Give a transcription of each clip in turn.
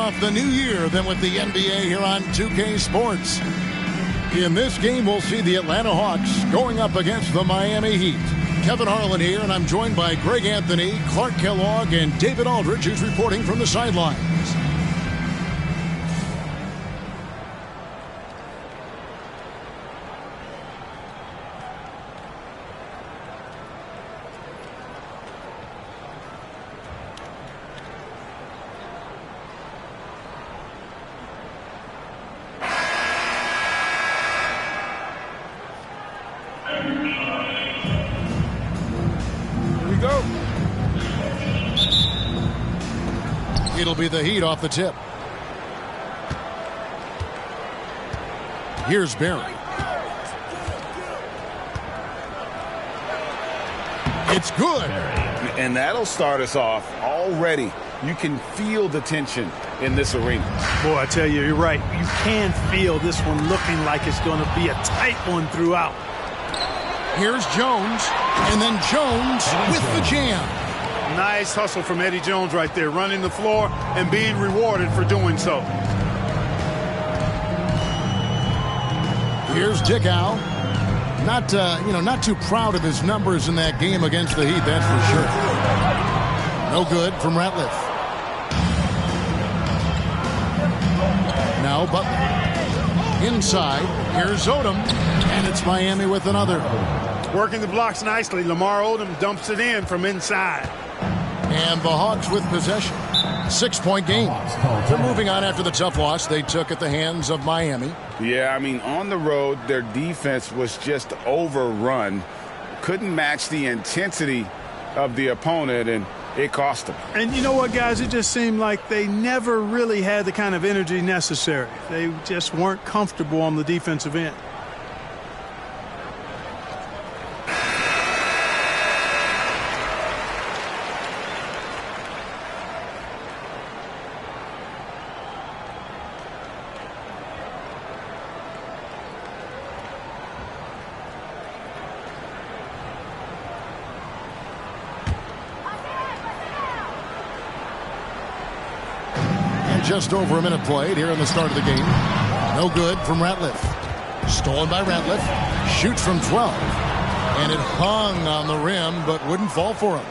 off the new year than with the NBA here on 2K Sports. In this game, we'll see the Atlanta Hawks going up against the Miami Heat. Kevin Harlan here, and I'm joined by Greg Anthony, Clark Kellogg, and David Aldridge, who's reporting from the sidelines. It'll be the Heat off the tip. Here's Barry. It's good. And that'll start us off already. You can feel the tension in this arena. Boy, I tell you, you're right. You can feel this one looking like it's going to be a tight one throughout. Here's Jones, and then Jones with the jam. Nice hustle from Eddie Jones right there, running the floor and being rewarded for doing so. Here's Dickow. Not too proud of his numbers in that game against the Heat, that's for sure. No good from Ratliff. Now Butler. Inside, here's Odom, and it's Miami with another. Working the blocks nicely. Lamar Odom dumps it in from inside. And the Hawks with possession. 6-point game. They're moving on after the tough loss they took at the hands of Miami. Yeah, I mean, on the road, their defense was just overrun. Couldn't match the intensity of the opponent, and it cost them. And you know what, guys? It just seemed like they never really had the kind of energy necessary. They just weren't comfortable on the defensive end. Just over a minute played here in the start of the game. No good from Ratliff. Stolen by Ratliff. Shoots from 12. And it hung on the rim, but wouldn't fall for him.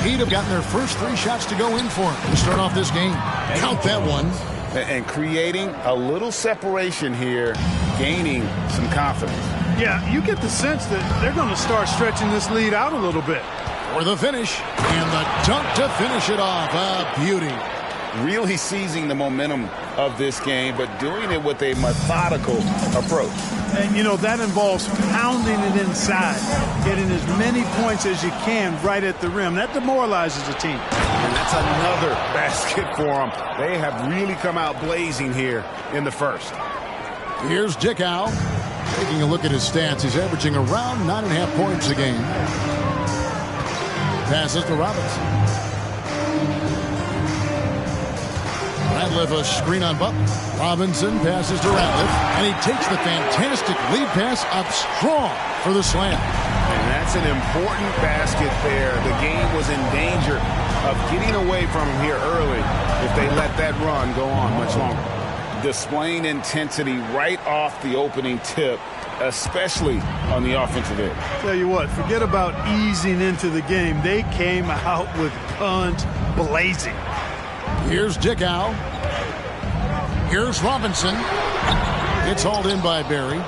Heat have gotten their first 3 shots to go in for him to start off this game. Count that one. And creating a little separation here, gaining some confidence. Yeah, you get the sense that they're going to start stretching this lead out a little bit. For the finish. And the dunk to finish it off. A beauty. Really seizing the momentum of this game, but doing it with a methodical approach. And, you know, that involves pounding it inside, getting as many points as you can right at the rim. That demoralizes the team. And that's another basket for them. They have really come out blazing here in the first. Here's Dickow. Taking a look at his stats, he's averaging around 9.5 points a game. Passes to Robinson. Ratliff a screen on Butler. Robinson passes to Ratliff, and he takes the fantastic lead pass up strong for the slam. And that's an important basket there. The game was in danger of getting away from him here early if they let that run go on much longer. Displaying intensity right off the opening tip, especially on the offensive end. Tell you what, forget about easing into the game. They came out with guns blazing. Here's Dickow. Here's Robinson. It's hauled in by Barry.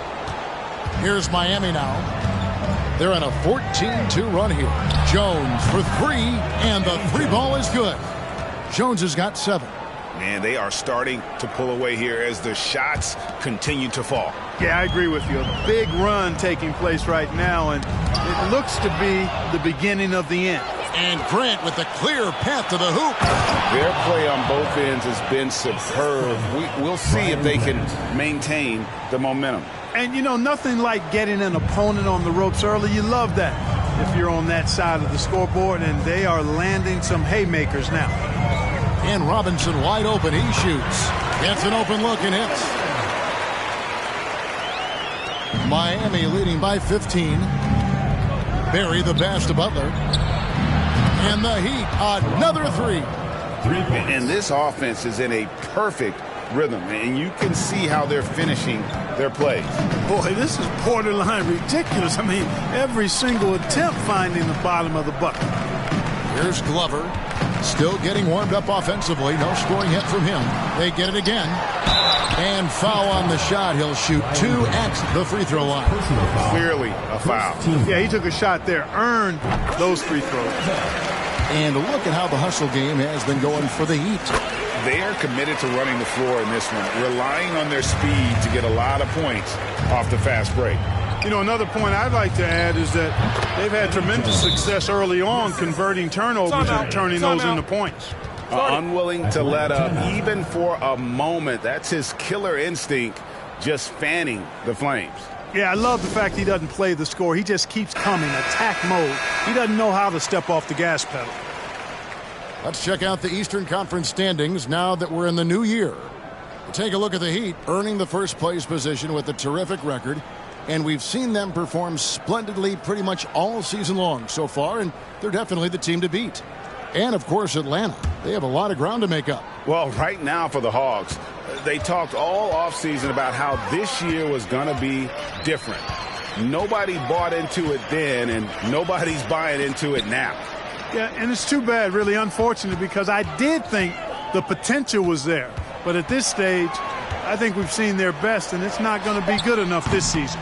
Here's Miami now. They're on a 14-2 run here. Jones for 3, and the 3 ball is good. Jones has got 7. Man, they are starting to pull away here as the shots continue to fall. Yeah, I agree with you. A big run taking place right now, and it looks to be the beginning of the end. And Grant with the clear path to the hoop. Their play on both ends has been superb. We'll see if they can maintain the momentum. And, you know, nothing like getting an opponent on the ropes early. You love that if you're on that side of the scoreboard, and they are landing some haymakers now. And Robinson wide open. He shoots. Gets an open look and hits. Miami leading by 15. Barry the pass to Butler. And the Heat, another 3. 3 points. And this offense is in a perfect rhythm, and you can see how they're finishing their plays. Boy, this is borderline ridiculous. I mean, every single attempt finding the bottom of the bucket. Here's Glover, still getting warmed up offensively. No scoring hit from him. They get it again. And foul on the shot. He'll shoot 2 at the free throw line. Clearly a foul. Yeah, he took a shot there, earned those free throws. And look at how the hustle game has been going for the Heat. They are committed to running the floor in this one, relying on their speed to get a lot of points off the fast break. You know, another point I'd like to add is that they've had tremendous success early on converting turnovers and turning those into points. Unwilling to let up even for a moment. That's his killer instinct, just fanning the flames. Yeah, I love the fact he doesn't play the score. He just keeps coming, attack mode. He doesn't know how to step off the gas pedal. Let's check out the Eastern Conference standings now that we're in the new year. Take a look at the Heat, earning the first place position with a terrific record. And we've seen them perform splendidly pretty much all season long so far, and they're definitely the team to beat. And, of course, Atlanta. They have a lot of ground to make up. Well, right now for the Hawks, they talked all offseason about how this year was going to be different. Nobody bought into it then, and nobody's buying into it now. Yeah, and it's too bad, really unfortunate, because I did think the potential was there. But at this stage, I think we've seen their best, and it's not going to be good enough this season.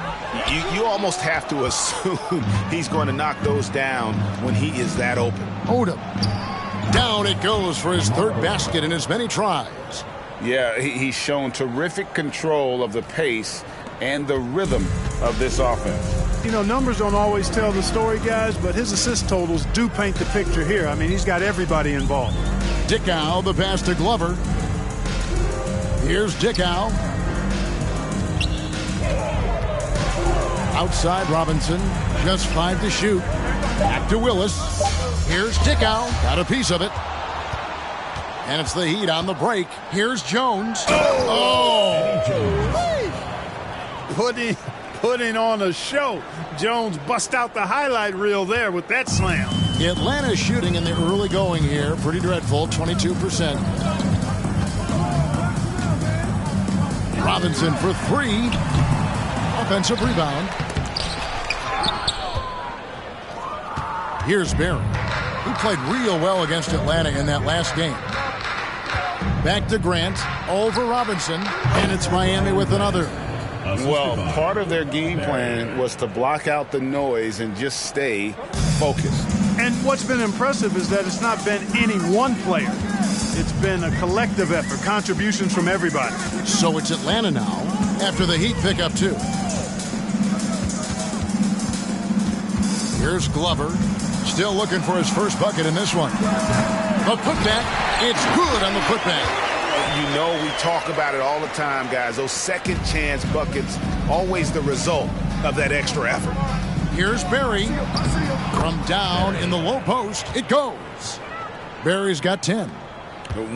You almost have to assume he's going to knock those down when he is that open. Odom. Down it goes for his third basket in as many tries. Yeah, he's shown terrific control of the pace and the rhythm of this offense. You know, numbers don't always tell the story, guys, but his assist totals do paint the picture here. I mean, he's got everybody involved. Dickow, the pass to Glover. Here's Dickow. Outside Robinson, just 5 to shoot. Back to Willis. Here's Dickow, got a piece of it. And it's the Heat on the break. Here's Jones. Putting on a show. Jones bust out the highlight reel there with that slam. Atlanta shooting in the early going here. Pretty dreadful, 22%. Robinson for 3. Offensive rebound. Here's Barry, who played real well against Atlanta in that last game. Back to Grant, over Robinson, and it's Miami with another. Well, part of their game plan was to block out the noise and just stay focused. And what's been impressive is that it's not been any one player. It's been a collective effort, contributions from everybody. So it's Atlanta now, after the Heat pick up 2. Here's Glover, still looking for his first bucket in this one. The putback, it's good on the putback. You know, we talk about it all the time, guys. Those second chance buckets, always the result of that extra effort. Here's Barry. From down in the low post, it goes. Barry's got 10.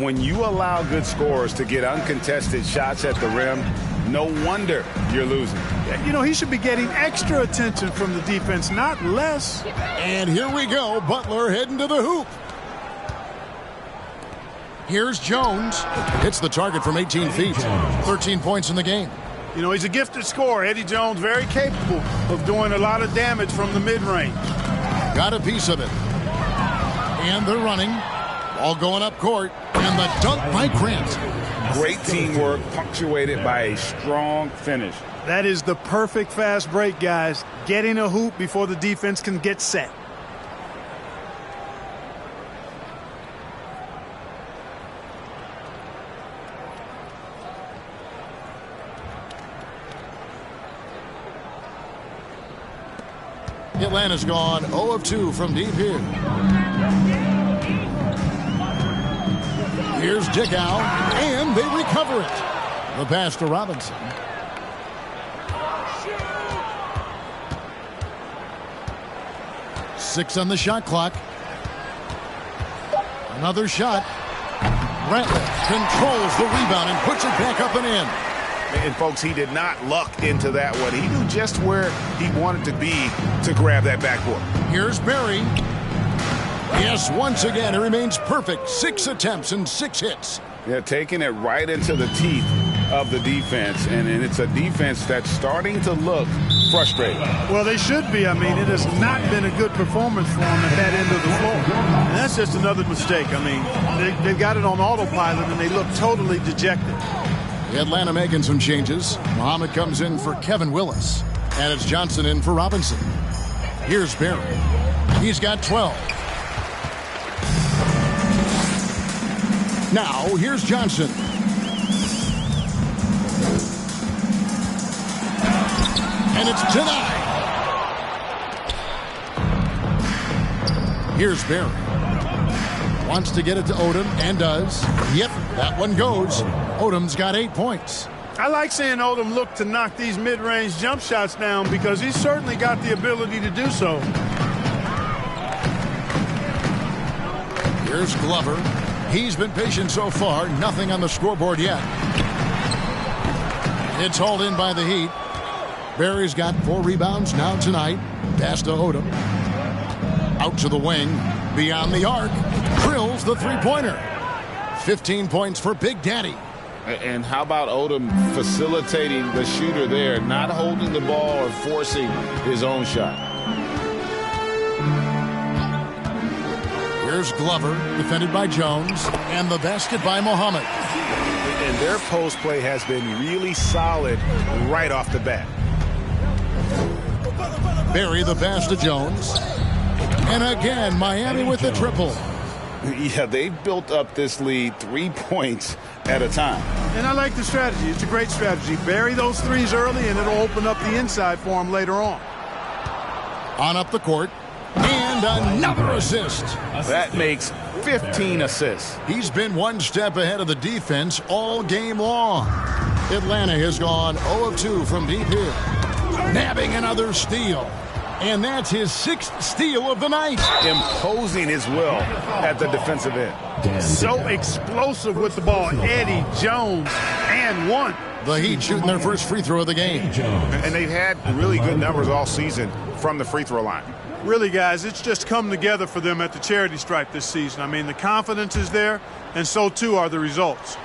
When you allow good scorers to get uncontested shots at the rim, no wonder you're losing. You know, he should be getting extra attention from the defense, not less. And here we go. Butler heading to the hoop. Here's Jones. Hits the target from 18 feet. 13 points in the game. You know, he's a gifted scorer. Eddie Jones, very capable of doing a lot of damage from the mid-range. Got a piece of it. And they're running. All going up court. And the dunk by Grant. Great teamwork, punctuated by a strong finish. That is the perfect fast break, guys. Getting a hoop before the defense can get set. Atlanta's gone 0 of 2 from deep here. Here's Dickow, and they recover it. The pass to Robinson. Six on the shot clock. Another shot. Ratliff controls the rebound and puts it back up and in. And, folks, he did not luck into that one. He knew just where he wanted to be to grab that backboard. Here's Barry. Yes, once again, it remains perfect. 6 attempts and 6 hits. Yeah, taking it right into the teeth of the defense, and it's a defense that's starting to look frustrated. Well, they should be. I mean, it has not been a good performance for them at that end of the floor. And that's just another mistake. I mean, they've got it on autopilot, and they look totally dejected. Atlanta making some changes. Muhammad comes in for Kevin Willis, and it's Johnson in for Robinson. Here's Barry. He's got 12. Now, here's Johnson. And it's denied. Here's Barry. Wants to get it to Odom, and does. Yep, that one goes. Odom's got 8 points. I like seeing Odom look to knock these mid-range jump shots down because he's certainly got the ability to do so. Here's Glover. He's been patient so far. Nothing on the scoreboard yet. It's hauled in by the Heat. Barry's got 4 rebounds now tonight. Pass to Odom. Out to the wing. Beyond the arc. Drills the three-pointer. 15 points for Big Daddy. And how about Odom facilitating the shooter there, not holding the ball or forcing his own shot. Here's Glover, defended by Jones, and the basket by Muhammad. And their post play has been really solid right off the bat. Barry the pass to Jones. And again, Miami with the triple. Yeah, they've built up this lead 3 points at a time. And I like the strategy. It's a great strategy. Bury those threes early, and it'll open up the inside for them later on. On up the court. And another assist. That makes 15 assists. He's been one step ahead of the defense all game long. Atlanta has gone 0 of 2 from deep here. Nabbing another steal. And that's his 6th steal of the night. Imposing his will at the defensive end. So explosive with the ball. Eddie Jones and one. The Heat shooting their first free throw of the game. And they've had really good numbers all season from the free throw line. Really, guys, it's just come together for them at the charity stripe this season. I mean, the confidence is there, and so too are the results.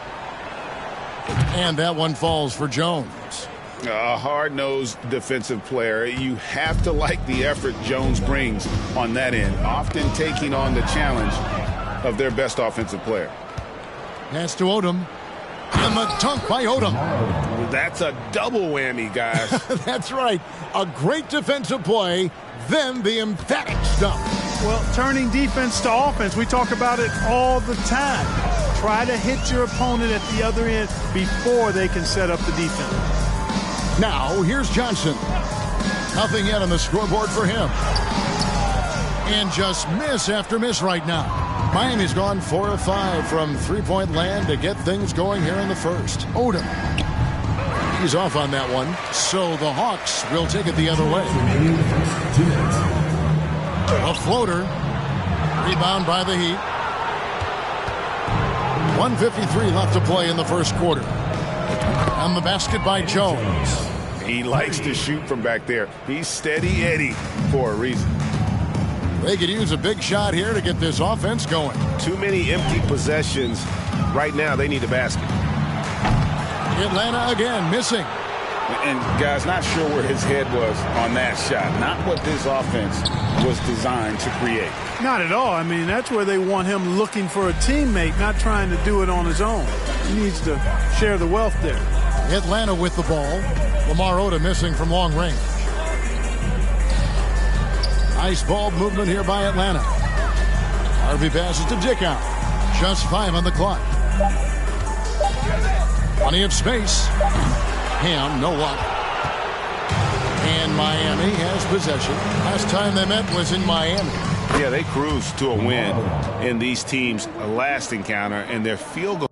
And that one falls for Jones. A hard-nosed defensive player. You have to like the effort Jones brings on that end, often taking on the challenge of their best offensive player. Pass to Odom. And the dunk by Odom. That's a double whammy, guys. That's right. A great defensive play, then the emphatic stop. Well, turning defense to offense, we talk about it all the time. Try to hit your opponent at the other end before they can set up the defense. Now, here's Johnson. Nothing yet on the scoreboard for him. And just miss after miss right now. Miami's gone 4 of 5 from three-point land to get things going here in the first. Odom. He's off on that one, so the Hawks will take it the other way. A floater. Rebound by the Heat. 1:53 left to play in the first quarter. And the basket by Jones. He likes to shoot from back there. He's steady Eddie for a reason. They could use a big shot here to get this offense going. Too many empty possessions. Right now, they need a basket. Atlanta again missing. And, guys, not sure where his head was on that shot. Not what this offense was designed to create. Not at all. I mean, that's where they want him looking for a teammate, not trying to do it on his own. He needs to share the wealth there. Atlanta with the ball. Lamar Odom missing from long range. Nice ball movement here by Atlanta. Harvey passes to Dickow. Just 5 on the clock. Plenty of space. Ham, no luck. And Miami has possession. Last time they met was in Miami. Yeah, they cruised to a win in these teams' last encounter, and their field goal.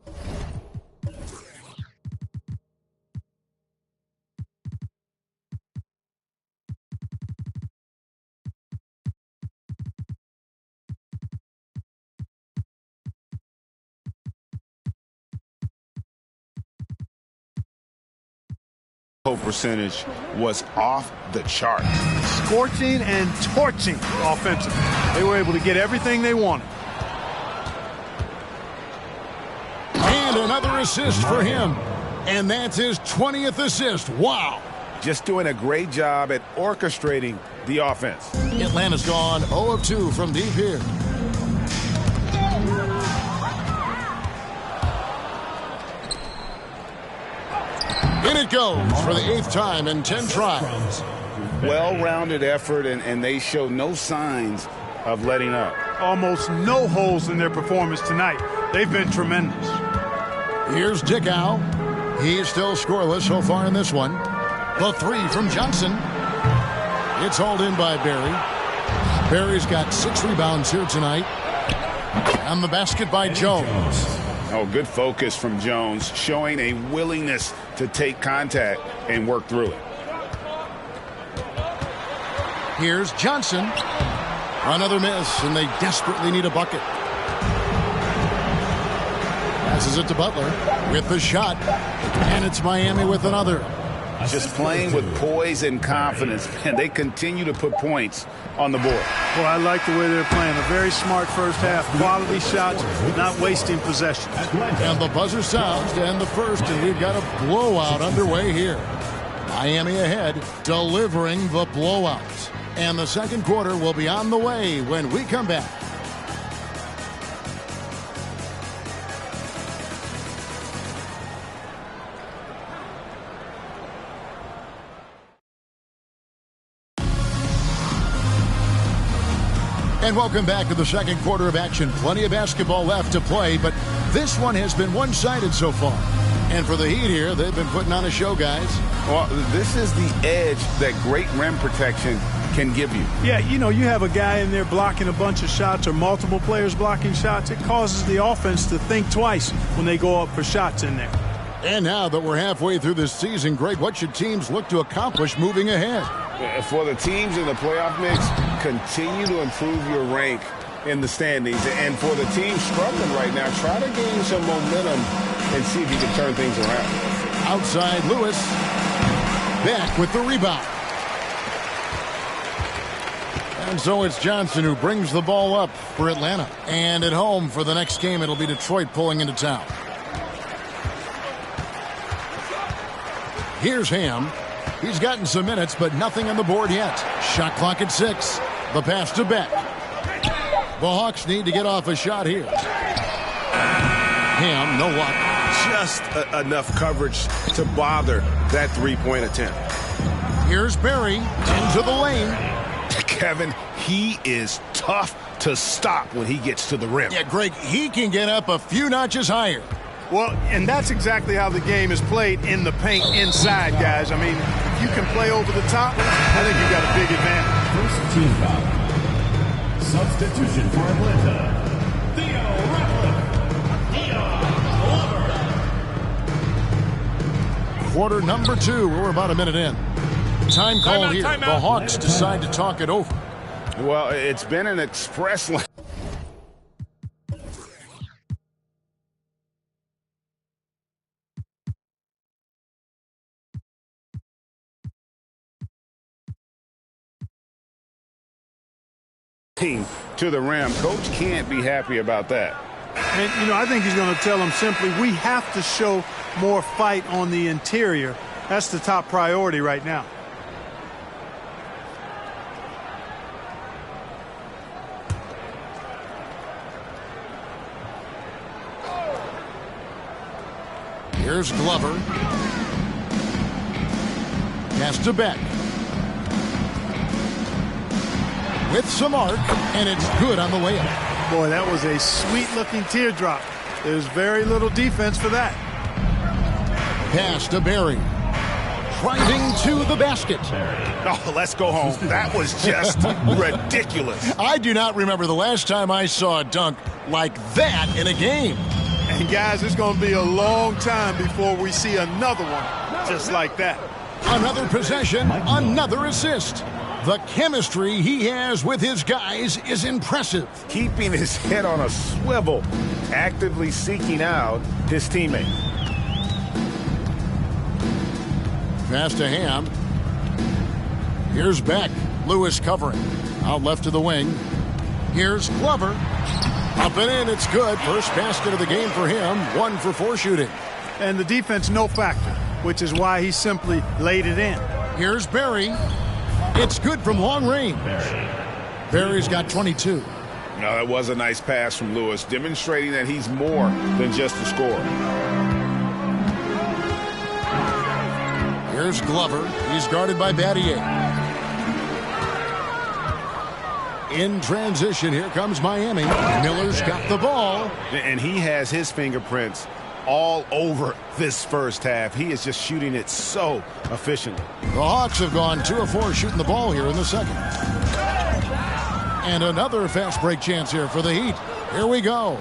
Percentage was off the chart. scorching and torching offensively. They were able to get everything they wanted. And another assist for him. And that's his 20th assist. Wow. Just doing a great job at orchestrating the offense. Atlanta's gone 0 of 2 from deep here. In it goes for the 8th time in 10 tries. Well-rounded effort, and they show no signs of letting up. Almost no holes in their performance tonight. They've been tremendous. Here's Dickow. He's still scoreless so far in this one. The 3 from Johnson. It's hauled in by Barry. Barry's got 6 rebounds here tonight. And the basket by Jones. Oh, good focus from Jones, showing a willingness to take contact and work through it. Here's Johnson. Another miss, and they desperately need a bucket. Passes it to Butler with the shot. And it's Miami with another. Just playing with poise and confidence, and they continue to put points on the board. Well, I like the way they're playing. A very smart first half. Quality shots, not wasting possessions. And the buzzer sounds to end the first, and we've got a blowout underway here. Miami ahead, delivering the blowout. And the second quarter will be on the way when we come back. And welcome back to the second quarter of action. Plenty of basketball left to play, but this one has been one-sided so far. And for the Heat here, they've been putting on a show, guys. Well, this is the edge that great rim protection can give you. Yeah, you know, you have a guy in there blocking a bunch of shots or multiple players blocking shots. It causes the offense to think twice when they go up for shots in there. And now that we're halfway through this season, Greg, what should teams look to accomplish moving ahead? For the teams in the playoff mix, continue to improve your rank in the standings. And for the teams struggling right now, try to gain some momentum and see if you can turn things around. Outside Lewis. Beck with the rebound. And so it's Johnson who brings the ball up for Atlanta. And at home for the next game, it'll be Detroit pulling into town. Here's Ham. He's gotten some minutes, but nothing on the board yet. Shot clock at 6. The pass to Beck. The Hawks need to get off a shot here. Ham, no luck. Just enough coverage to bother that three-point attempt. Here's Barry into the lane. Kevin, he is tough to stop when he gets to the rim. Yeah, Greg, he can get up a few notches higher. Well, and that's exactly how the game is played in the paint inside, guys. I mean, if you can play over the top, I think you've got a big advantage. First team foul. Substitution for Atlanta. Quarter number 2. We're about a minute in. Time call here. The Hawks decide to talk it over. Well, it's been an express line. To the rim. Coach can't be happy about that. And, you know, I think he's going to tell them simply, we have to show more fight on the interior. That's the top priority right now. Here's Glover. Pass to Beck. With some arc, and it's good on the layup. Boy, that was a sweet-looking teardrop. There's very little defense for that. Pass to Barry. Driving to the basket. Oh, let's go home. That was just ridiculous. I do not remember the last time I saw a dunk like that in a game. And, guys, it's going to be a long time before we see another one just like that. Another possession, another assist. The chemistry he has with his guys is impressive. Keeping his head on a swivel, actively seeking out his teammate. Pass to Ham. Here's Beck. Lewis covering. Out left to the wing. Here's Glover. Up and in, it's good. First basket of the game for him. 1 for 4 shooting. And the defense no factor, which is why he simply laid it in. Here's Barry. It's good from long range. Barry's got 22. No, that was a nice pass from Lewis, demonstrating that he's more than just a scorer. Here's Glover. He's guarded by Battier. In transition, here comes Miami. Miller's got the ball. And he has his fingerprints all over this first half. He is just shooting it so efficiently. The Hawks have gone 2 of 4 shooting the ball here in the second. And another fast break chance here for the Heat. Here we go.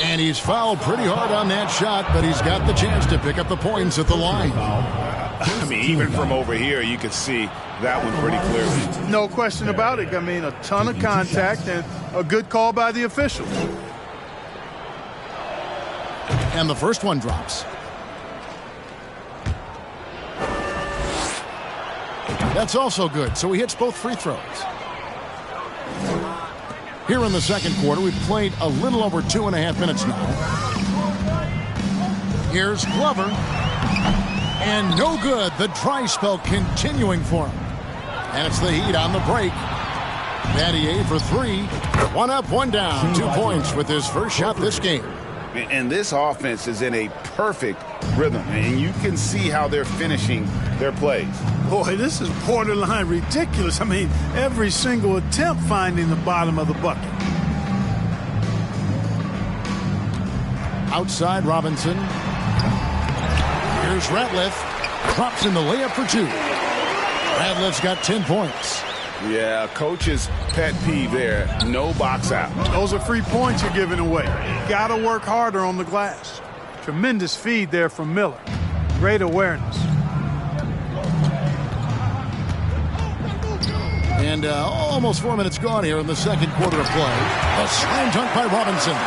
And he's fouled pretty hard on that shot, but he's got the chance to pick up the points at the line. I mean, even from over here, you could see that one pretty clearly. No question about it. I mean, a ton of contact and a good call by the officials. And the first one drops. That's also good, so he hits both free throws. Here in the second quarter, we've played a little over 2.5 minutes now. Here's Glover. And no good. The dry spell continuing for him. And it's the Heat on the break. Battier for 3. 1 up, 1 down. 2 points with his first shot this game. And this offense is in a perfect rhythm. And you can see how they're finishing their plays. Boy, this is borderline ridiculous. I mean, every single attempt finding the bottom of the bucket. Outside Robinson. Here's Ratliff. Drops in the layup for 2. Ratliff's got 10 points. Yeah, coach's pet peeve there. No box out. Those are free points you're giving away. Got to work harder on the glass. Tremendous feed there from Miller. Great awareness. And almost 4 minutes gone here in the second quarter of play. A slam dunk by Robinson.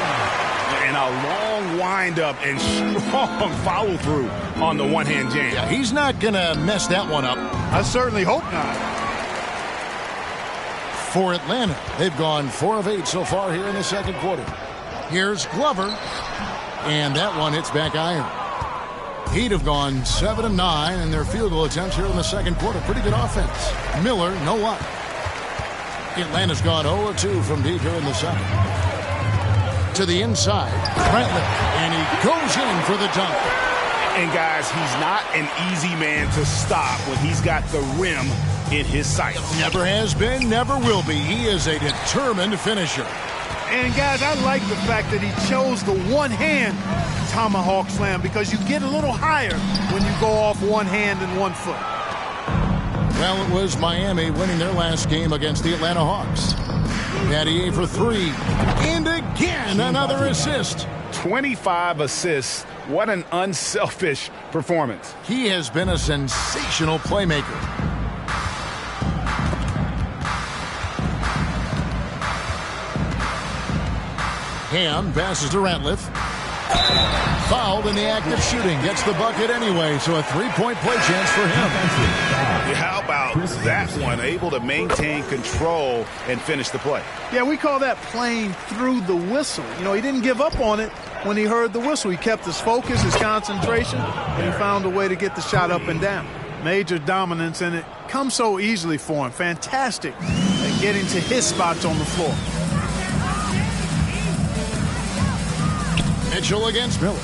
And a long windup and strong follow through on the one-hand jam. Yeah, he's not going to mess that one up. I certainly hope not. For Atlanta, they've gone 4 of 8 so far here in the second quarter. Here's Glover. And that one hits back iron. Heat have gone 7 of 9 in their field goal attempts here in the second quarter. Pretty good offense. Miller, no luck. Atlanta's gone 0 of 2 from deep here in the second. To the inside, Ratliff, and he goes in for the dunk. And guys, he's not an easy man to stop when he's got the rim in his sights. Never has been, never will be. He is a determined finisher. And guys, I like the fact that he chose the one-hand tomahawk slam because you get a little higher when you go off one hand and 1 foot. Well, it was Miami winning their last game against the Atlanta Hawks. Battier for 3. And again, another assist. 25 assists. What an unselfish performance. He has been a sensational playmaker. Ham passes to Ratliff. Fouled in the act of shooting. Gets the bucket anyway, so a 3-point play chance for him. How about that one? Able to maintain control and finish the play. Yeah, we call that playing through the whistle. You know, he didn't give up on it when he heard the whistle. He kept his focus, his concentration, and he found a way to get the shot up and down. Major dominance, and it comes so easily for him. Fantastic at getting to his spots on the floor. Mitchell against Miller.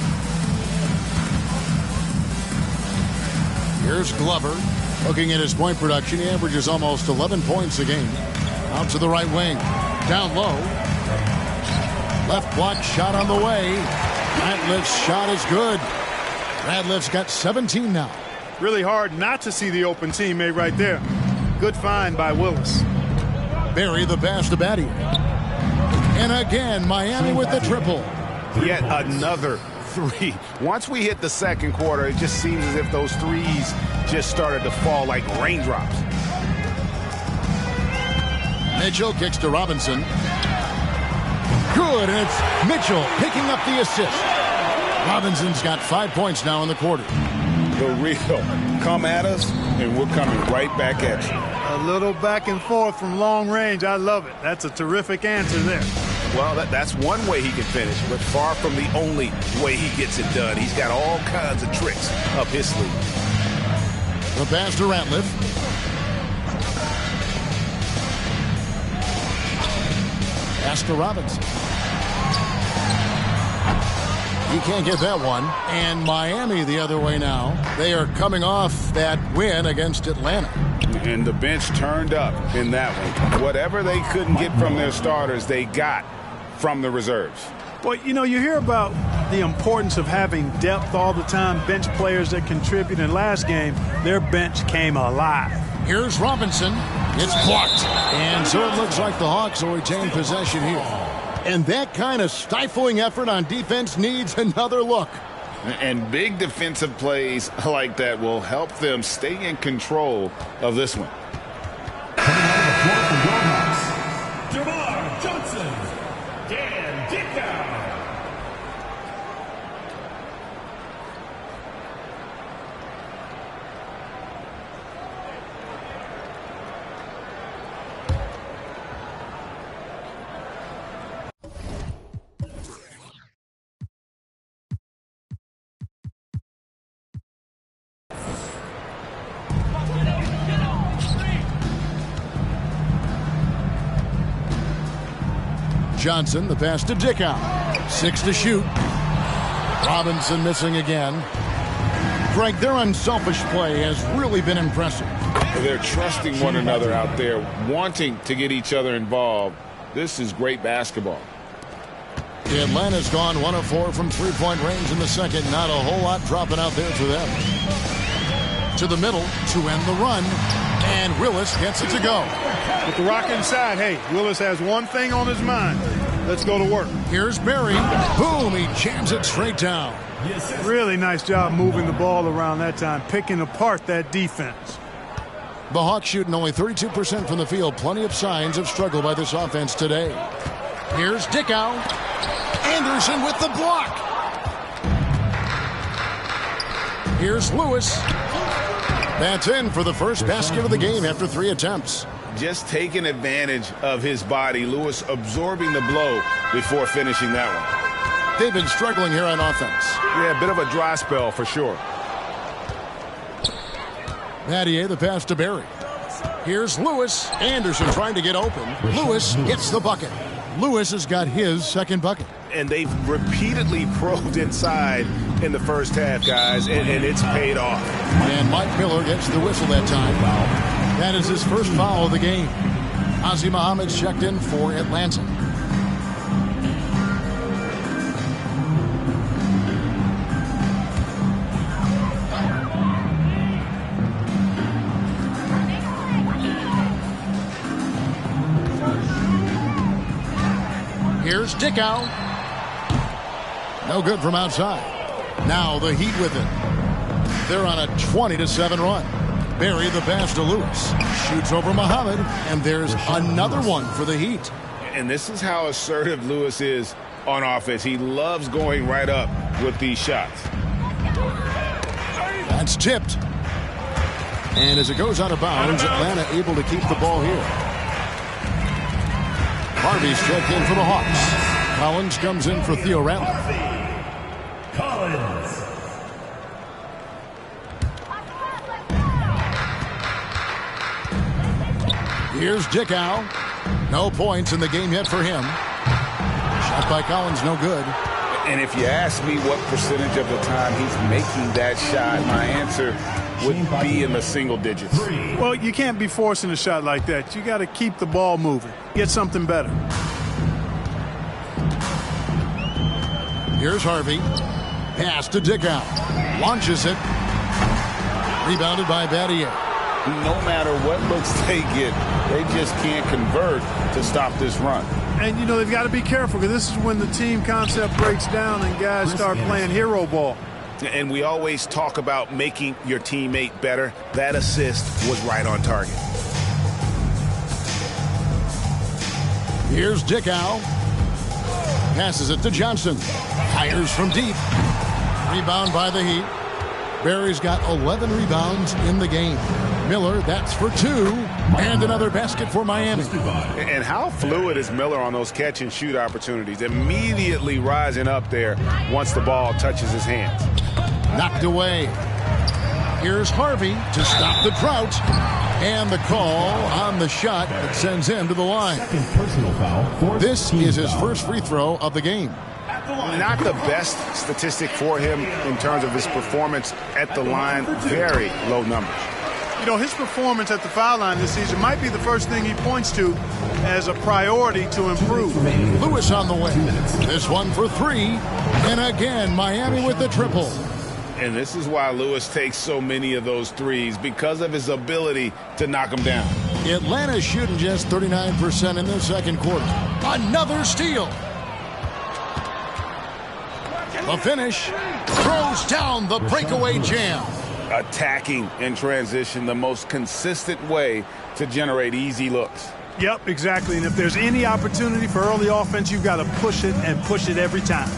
Here's Glover. Looking at his point production, he averages almost 11 points a game. Out to the right wing. Down low. Left block shot on the way. Ratliff's shot is good. Ratliff's got 17 now. Really hard not to see the open teammate right there. Good find by Willis. Barry the pass to Battier. And again, Miami with the triple. Yet another 3. Once we hit the second quarter, it just seems as if those threes just started to fall like raindrops. Mitchell kicks to Robinson. Good, and it's Mitchell picking up the assist. Robinson's got 5 points now in the quarter. the real come at us, and we're coming right back at you. A little back and forth from long range. I love it. That's a terrific answer there. Well, that's one way he can finish, but far from the only way he gets it done. He's got all kinds of tricks up his sleeve. The pass to Ratliff. Pass to Robinson. He can't get that one. And Miami the other way now. They are coming off that win against Atlanta. And the bench turned up in that one. Whatever they couldn't get from their starters, they got from the reserves. Well, you know, you hear about the importance of having depth all the time, bench players that contribute. In last game, their bench came alive. Here's Robinson. It's blocked. And so it looks like the Hawks will retain possession here. And that kind of stifling effort on defense needs another look. And big defensive plays like that will help them stay in control of this one. Coming out of the floor for your Hawks, Jamar Johnson, Dan Dickau. Johnson, the pass to Dickau. 6 to shoot. Robinson missing again. Greg, their unselfish play has really been impressive. They're trusting one another out there, wanting to get each other involved. This is great basketball. Atlanta's gone 1 of 4 from three-point range in the second. Not a whole lot dropping out there for them. To the middle to end the run. And Willis gets it to go. With the rock inside, hey, Willis has one thing on his mind. Let's go to work. Here's Barry. Boom, he jams it straight down. Really nice job moving the ball around that time, picking apart that defense. The Hawks shooting only 32% from the field. Plenty of signs of struggle by this offense today. Here's Dickau. Anderson with the block. Here's Lewis. That's in for the first basket of the game after 3 attempts. Just taking advantage of his body. Lewis absorbing the blow before finishing that one. They've been struggling here on offense. Yeah, a bit of a dry spell for sure. Mathieu, the pass to Barry. Here's Lewis. Anderson trying to get open. Lewis gets the bucket. Lewis has got his second bucket. And they've repeatedly probed inside in the first half, guys, and it's paid off. And Mike Miller gets the whistle that time. That is his first foul of the game. Ozzie Muhammad's checked in for Atlanta. Here's Dickau. No good from outside. Now the Heat with it. They're on a 20-7 run. Barry the pass to Lewis. Shoots over Muhammad, and there's another one for the Heat. And this is how assertive Lewis is on offense. He loves going right up with these shots. That's tipped. And as it goes out of bounds, Atlanta able to keep the ball here. Harvey's checked in for the Hawks. Collins comes in for Theo Ratliff. Collins. Here's Dickau. No points in the game yet for him. Shot by Collins, no good. And if you ask me what percentage of the time he's making that shot, my answer would be in the single digits. Well, you can't be forcing a shot like that. You got to keep the ball moving. Get something better. Here's Harvey. Pass to Dickau. Launches it. Rebounded by Battier. No matter what looks they get, they just can't convert to stop this run. And, you know, they've got to be careful because this is when the team concept breaks down and guys start playing hero ball. And we always talk about making your teammate better. That assist was right on target. Here's Dickau. Passes it to Johnson. Fires from deep. Rebound by the Heat. Barry's got 11 rebounds in the game. Miller, that's for 2. And another basket for Miami. And how fluid is Miller on those catch-and-shoot opportunities? Immediately rising up there once the ball touches his hands. Knocked away. Here's Harvey to stop the drought. And the call on the shot that sends him to the line. Personal foul. This is his first free throw of the game. Not the best statistic for him in terms of his performance at the line. Very low numbers. You know, his performance at the foul line this season might be the first thing he points to as a priority to improve. Lewis on the way. This one for 3. And again, Miami with the triple. And this is why Lewis takes so many of those threes, because of his ability to knock them down. Atlanta's shooting just 39% in the second quarter. Another steal. The finish. Throws down the breakaway jam. Attacking in transition, the most consistent way to generate easy looks. Yep, exactly. And if there's any opportunity for early offense, you've got to push it and push it every time.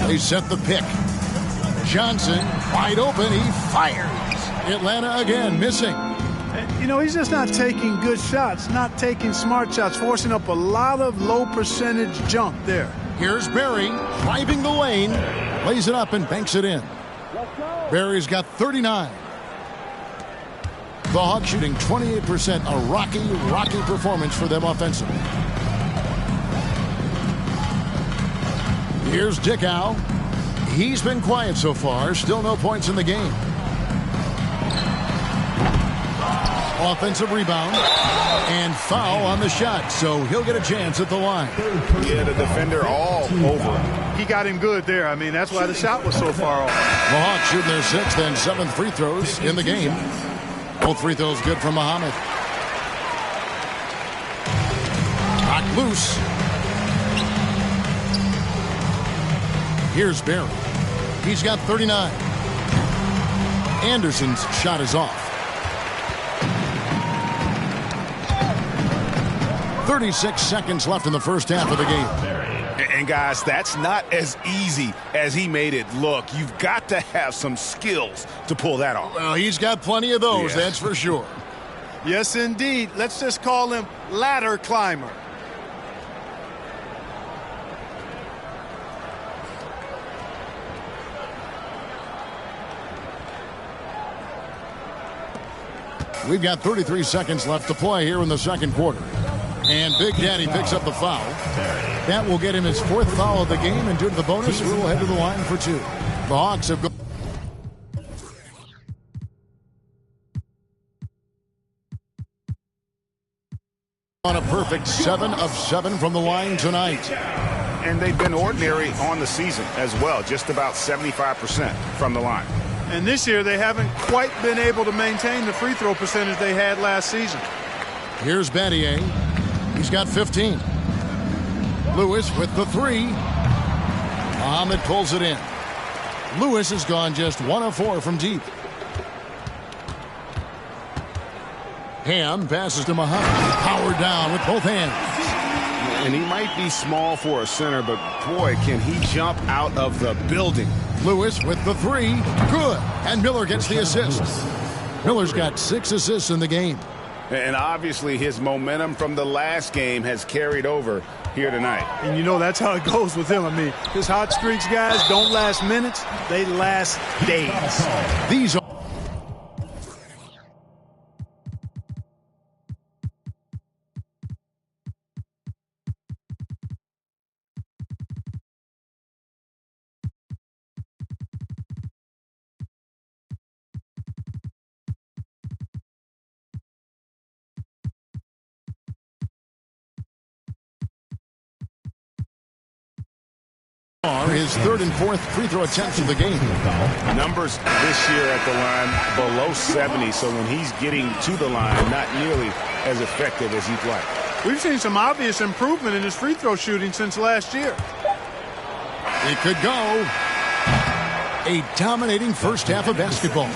They set the pick. Johnson wide open. He fires. Atlanta again missing. You know, he's just not taking good shots, not taking smart shots, forcing up a lot of low percentage junk there. Here's Barry driving the lane, lays it up and banks it in. Barry's got 39. The Hawks shooting 28%, a rocky performance for them offensively. Here's Dickow. He's been quiet so far. Still no points in the game. Offensive rebound. And foul on the shot. So he'll get a chance at the line. Yeah, the defender all over him. He got him good there. I mean, that's why the shot was so far off. The Hawks shooting their 6th and 7th free throws in the game. Both free throws good from Muhammad. Knocked loose. Here's Barry. He's got 39. Anderson's shot is off. 36 seconds left in the first half of the game. And guys, that's not as easy as he made it look. You've got to have some skills to pull that off. Well, he's got plenty of those, that's for sure. Yes, indeed. Let's just call him ladder climber. We've got 33 seconds left to play here in the second quarter. And Big Daddy picks up the foul. That will get him his 4th foul of the game, and due to the bonus, we will head to the line for 2. The Hawks have gone on a perfect 7 of 7 from the line tonight. And they've been ordinary on the season as well, just about 75% from the line. And this year, they haven't quite been able to maintain the free throw percentage they had last season. Here's Battier. He's got 15. Lewis with the 3. Muhammad pulls it in. Lewis has gone just 1 of 4 from deep. Ham passes to Muhammad. Powered down with both hands. And he might be small for a center, but boy, can he jump out of the building. Lewis with the 3. Good. And Miller gets the assist. Miller's got 6 assists in the game. And obviously his momentum from the last game has carried over here tonight. And you know that's how it goes with him. I mean, his hot streaks, guys, don't last minutes. They last days. These are his 3rd and 4th free throw attempts of the game. Numbers this year at the line below 70, so when he's getting to the line, not nearly as effective as he'd like. We've seen some obvious improvement in his free throw shooting since last year. It could go. A dominating first half of basketball.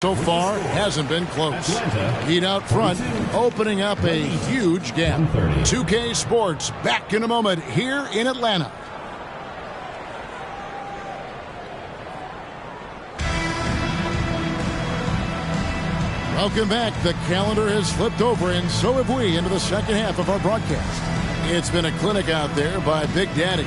so far hasn't been close. Heat out front, opening up a huge gap. 2K Sports back in a moment here in Atlanta. Welcome back. The calendar has flipped over, and so have we, into the second half of our broadcast. It's been a clinic out there by Big Daddy.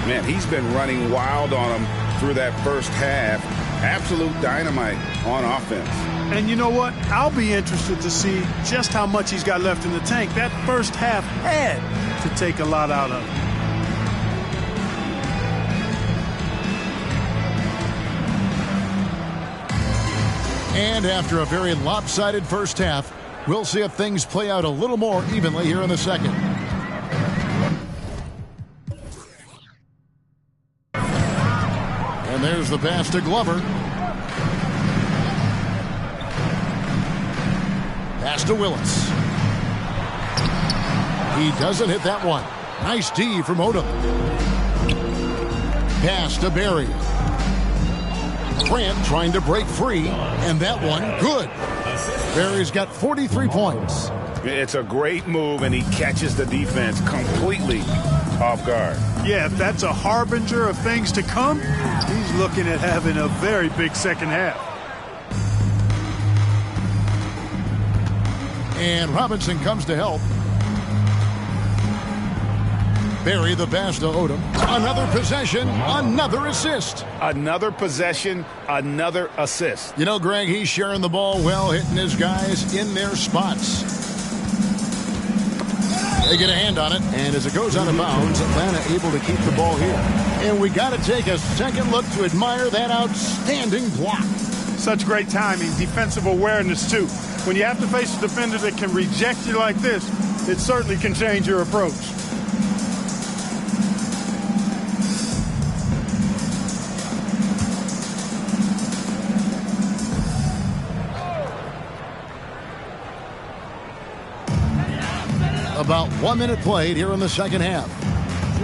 Man, he's been running wild on him through that first half. Absolute dynamite on offense. And you know what? I'll be interested to see just how much he's got left in the tank. That first half had to take a lot out of him. And after a very lopsided first half, we'll see if things play out a little more evenly here in the second. And there's the pass to Glover. Pass to Willis. He doesn't hit that one. Nice D from Odom. Pass to Barry. Grant trying to break free, and that one good. Barry's got 43 points. It's a great move, and he catches the defense completely off guard. Yeah, if that's a harbinger of things to come, he's looking at having a very big second half. And Robinson comes to help. Barry the pass to Odom. Another possession, another assist. Another possession, another assist. You know, Greg, he's sharing the ball well, hitting his guys in their spots. They get a hand on it, and as it goes out of bounds, Atlanta able to keep the ball here. And we got to take a second look to admire that outstanding block. Such great timing, defensive awareness, too. When you have to face a defender that can reject you like this, it certainly can change your approach. About 1 minute played here in the second half.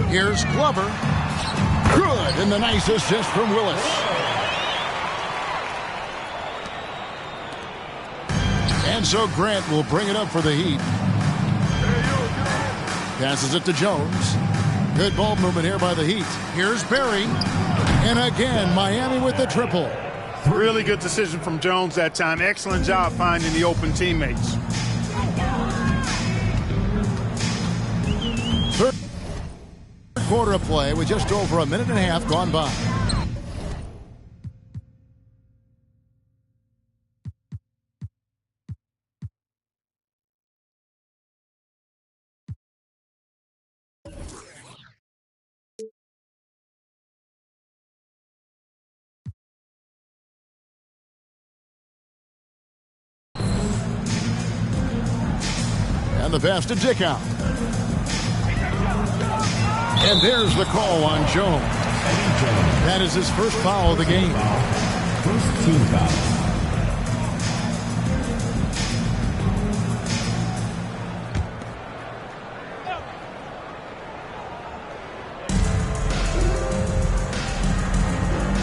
Here's Glover. Good, and the nice assist from Willis. And so Grant will bring it up for the Heat. Passes it to Jones. Good ball movement here by the Heat. Here's Barry. And again, Miami with the triple. Really good decision from Jones that time. Excellent job finding the open teammates. Third quarter of play with just over a minute and a half gone by. And the pass to Dickow. And there's the call on Jones. That is his first foul of the game. First team foul.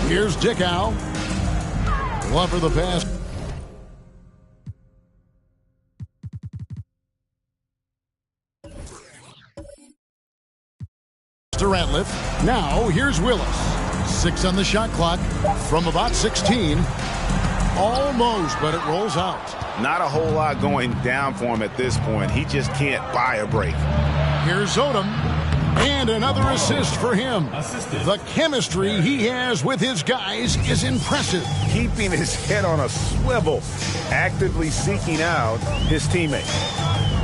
Here's Dickow. Glover the pass. To Ratliff. Now here's Willis. 6 on the shot clock from about 16. Almost, but it rolls out. Not a whole lot going down for him at this point. He just can't buy a break. Here's Odom. And another assist for him. Assisted. The chemistry he has with his guys is impressive. Keeping his head on a swivel, actively seeking out his teammate.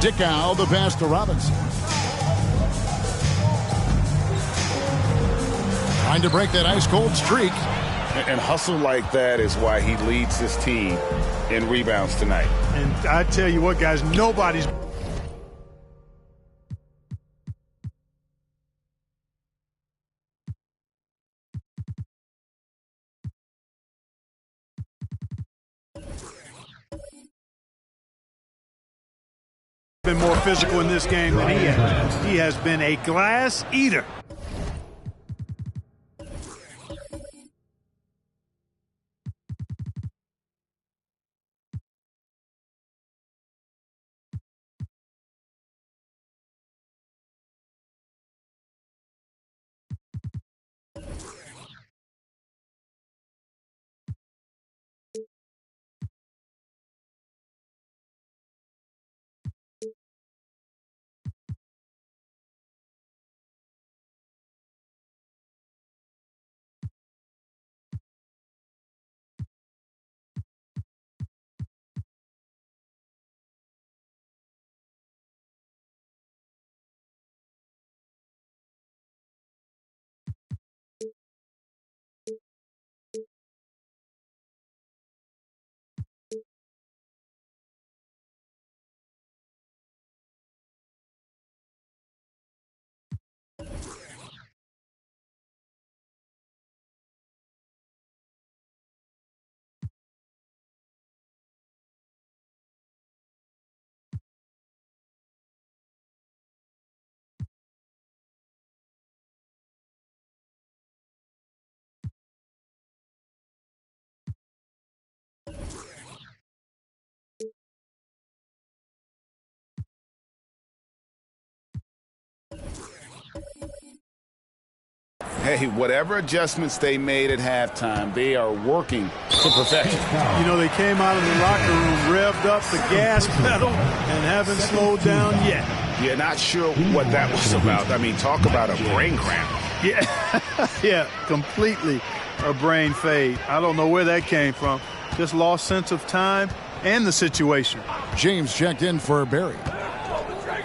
Dickow the pass to Robinson. Trying to break that ice-cold streak. And hustle like that is why he leads this team in rebounds tonight. And I tell you what, guys, nobody's been more physical in this game than he has. He has been a glass eater. Hey, whatever adjustments they made at halftime, they are working to perfection. You know, they came out of the locker room, revved up the gas pedal, and haven't slowed down yet. Yeah, not sure what that was about. I mean, talk about a brain cramp. Yeah, yeah, completely a brain fade. I don't know where that came from. Just lost sense of time and the situation. James checked in for Barry.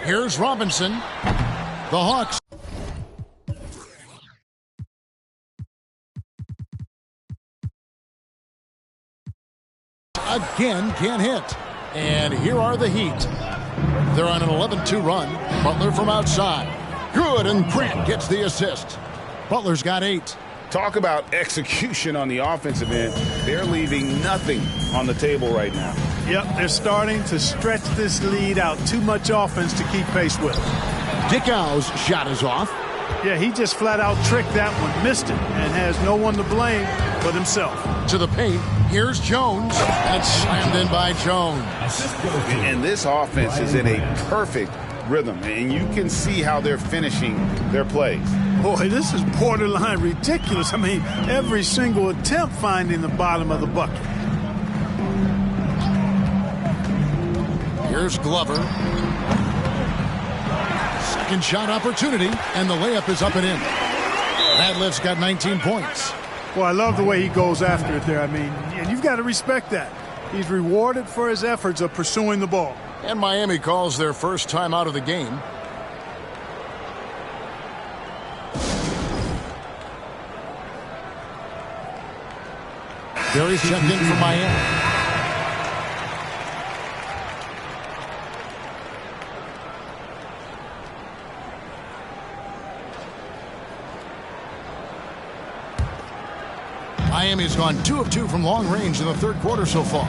Here's Robinson. The Hawks. Again, can't hit. And here are the Heat. They're on an 11-2 run. Butler from outside. Good, and Grant gets the assist. Butler's got 8. Talk about execution on the offensive end. They're leaving nothing on the table right now. Yep, they're starting to stretch this lead out. Too much offense to keep pace with. Dickau's shot is off. Yeah, he just flat out tricked that one, missed it, and has no one to blame but himself. To the paint, here's Jones. That's slammed in by Jones. And this offense is in a perfect rhythm, and you can see how they're finishing their plays. Boy, this is borderline ridiculous. I mean, every single attempt finding the bottom of the bucket. Here's Glover. Second shot opportunity, and the layup is up and in. Radliff's got 19 points. Well, I love the way he goes after it there. I mean, and you've got to respect that. He's rewarded for his efforts of pursuing the ball. And Miami calls their first time out of the game. Barry's checked in for Miami. Miami's gone 2 of 2 from long range in the third quarter so far.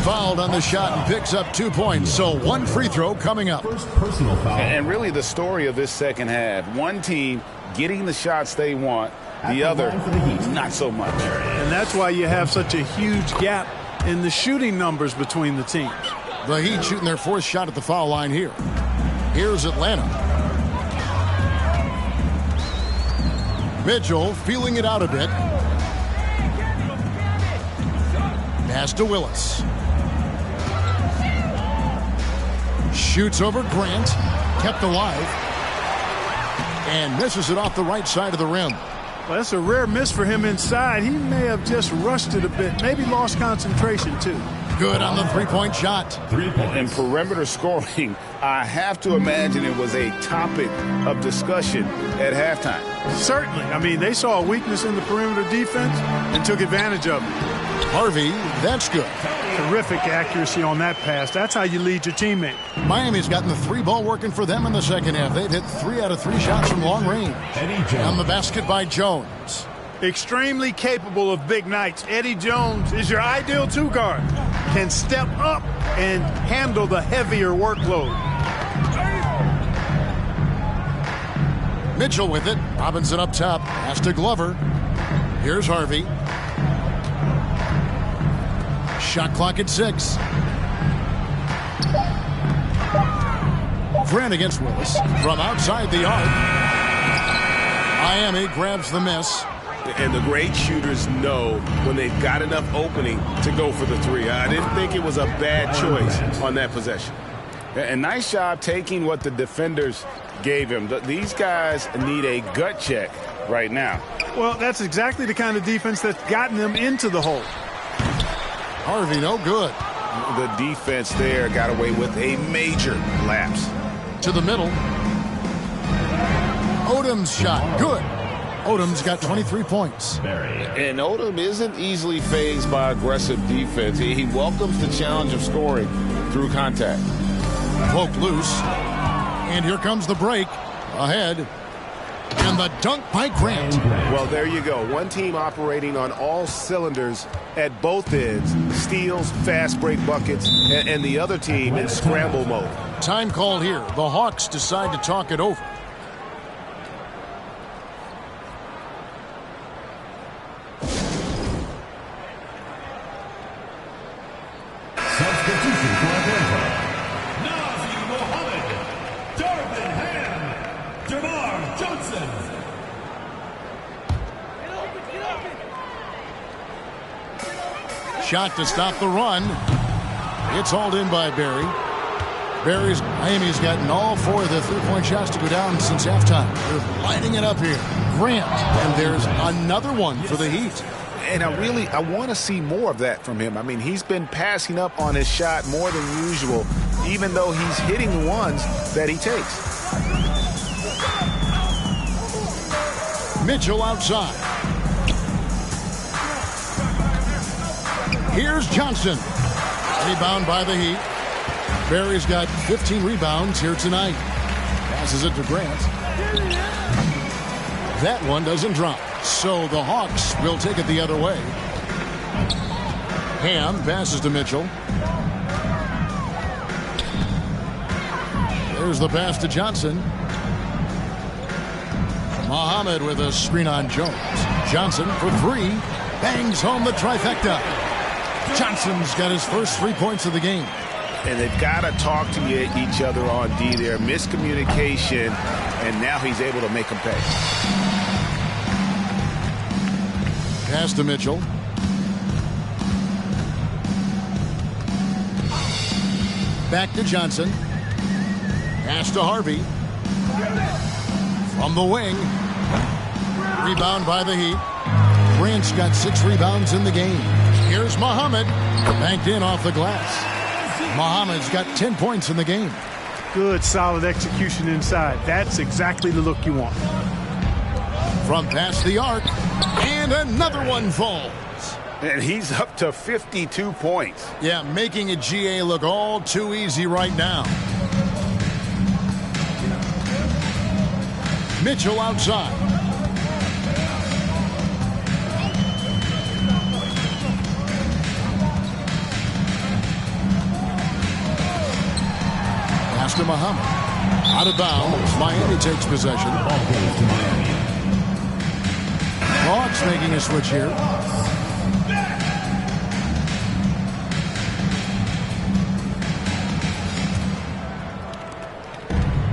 Fouled on the shot and picks up 2 points. So 1 free throw coming up. First personal foul. And really the story of this second half, one team getting the shots they want, the other not so much. And that's why you have such a huge gap in the shooting numbers between the teams. The Heat shooting their 4th shot at the foul line here. Here's Atlanta. Mitchell feeling it out a bit. Pass to Willis. Shoots over Grant. Kept alive. And misses it off the right side of the rim. Well, that's a rare miss for him inside. He may have just rushed it a bit. Maybe lost concentration, too. Good on the three-point shot. 3 points. And perimeter scoring, I have to imagine it was a topic of discussion at halftime. Certainly. I mean, they saw a weakness in the perimeter defense and took advantage of it. Harvey, that's good. Terrific accuracy on that pass. That's how you lead your teammate. Miami's gotten the 3 ball working for them in the second half. They've hit 3 out of 3 shots from long range. On the basket by Jones. Extremely capable of big nights. Eddie Jones is your ideal 2 guard. Can step up and handle the heavier workload. Mitchell with it. Robinson up top. Pass to Glover. Here's Harvey. Shot clock at 6. Grant against Willis from outside the arc. Miami grabs the miss. And the great shooters know when they've got enough opening to go for the 3. I didn't think it was a bad choice on that possession. And nice job taking what the defenders gave him. These guys need a gut check right now. Well, that's exactly the kind of defense that's gotten them into the hole. Harvey, no good. The defense there got away with a major lapse. To the middle. Odom's shot, good. Odom's got 23 points. And Odom isn't easily fazed by aggressive defense. He welcomes the challenge of scoring through contact. Poke loose. And here comes the break. Ahead. And the dunk by Grant. Well, there you go. One team operating on all cylinders at both ends. Steals, fast break buckets, and the other team in scramble mode. Time called here. The Hawks decide to talk it over. Substitution for Atlanta. Nazi Mohammed, Darvin Ham, DeMar Johnson. Shot to stop the run. It's hauled in by Barry. Miami's gotten all 4 of the 3-point shots to go down since halftime. They're lighting it up here. Grant, and there's another one for the Heat. And I want to see more of that from him. I mean, he's been passing up on his shot more than usual, even though he's hitting the ones that he takes. Mitchell outside. Here's Johnson. Rebound by the Heat. Barry's got 15 rebounds here tonight. Passes it to Grant. That one doesn't drop. So the Hawks will take it the other way. Ham passes to Mitchell. There's the pass to Johnson. Muhammad with a screen on Jones. Johnson for 3. Bangs home the trifecta. Johnson's got his first 3 points of the game. And they've got to talk to each other on D there. Miscommunication, and now he's able to make them pay. Pass to Mitchell. Back to Johnson. Pass to Harvey. From the wing. Rebound by the Heat. Grant's got 6 rebounds in the game. Here's Muhammad. Banked in off the glass. Muhammad's got 10 points in the game. Good, solid execution inside. That's exactly the look you want. From past the arc. And another one falls. And he's up to 52 points. Yeah, making a GA look all too easy right now. Mitchell outside. Pass to Muhammad. Out of bounds. Miami takes possession. Hawks making a switch here.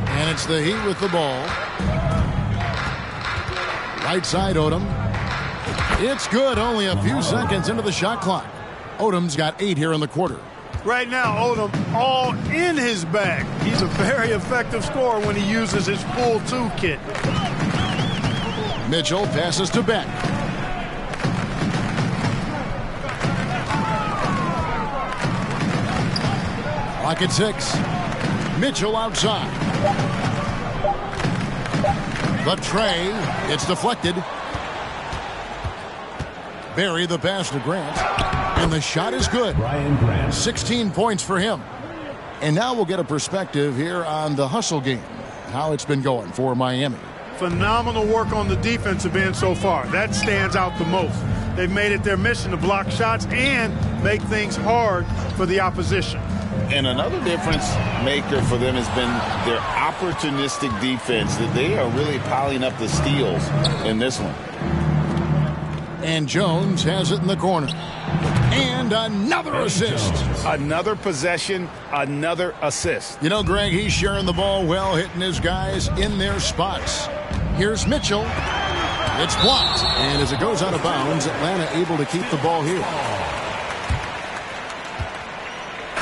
And it's the Heat with the ball. Right side, Odom. It's good. Only a few seconds into the shot clock. Odom's got 8 here in the quarter. Right now, Odom all in his bag. He's a very effective scorer when he uses his full toolkit. Mitchell passes to Beck. Clock at 6. Mitchell outside. The tray. It's deflected. Barry the pass to Grant. And the shot is good. 16 points for him. And now we'll get a perspective here on the hustle game. How it's been going for Miami. Phenomenal work on the defensive end so far. That stands out the most. They've made it their mission to block shots and make things hard for the opposition. And another difference maker for them has been their opportunistic defense. That they are really piling up the steals in this one. And Jones has it in the corner. And another assist. Another possession, another assist. You know, Greg, he's sharing the ball well, hitting his guys in their spots. Here's Mitchell. It's blocked. And as it goes out of bounds, Atlanta able to keep the ball here.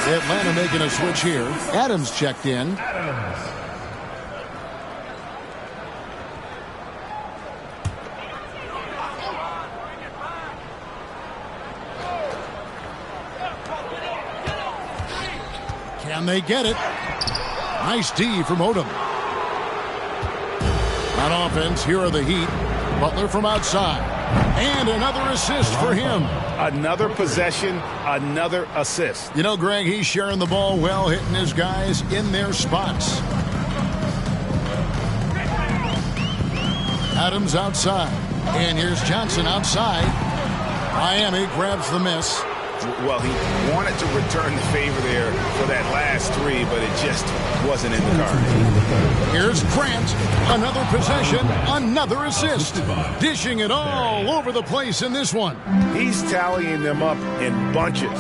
Atlanta making a switch here. Adams checked in. Can they get it? Nice D from Odom. On offense, here are the Heat. Butler from outside. And another assist for him. Another possession, another assist. You know, Greg, he's sharing the ball well, hitting his guys in their spots. Adams outside. And here's Johnson outside. Miami grabs the miss. Well, he wanted to return the favor there for that last 3, but it just wasn't in the cards. Here's Grant. Another possession, another assist. Dishing it all over the place in this one. He's tallying them up in bunches.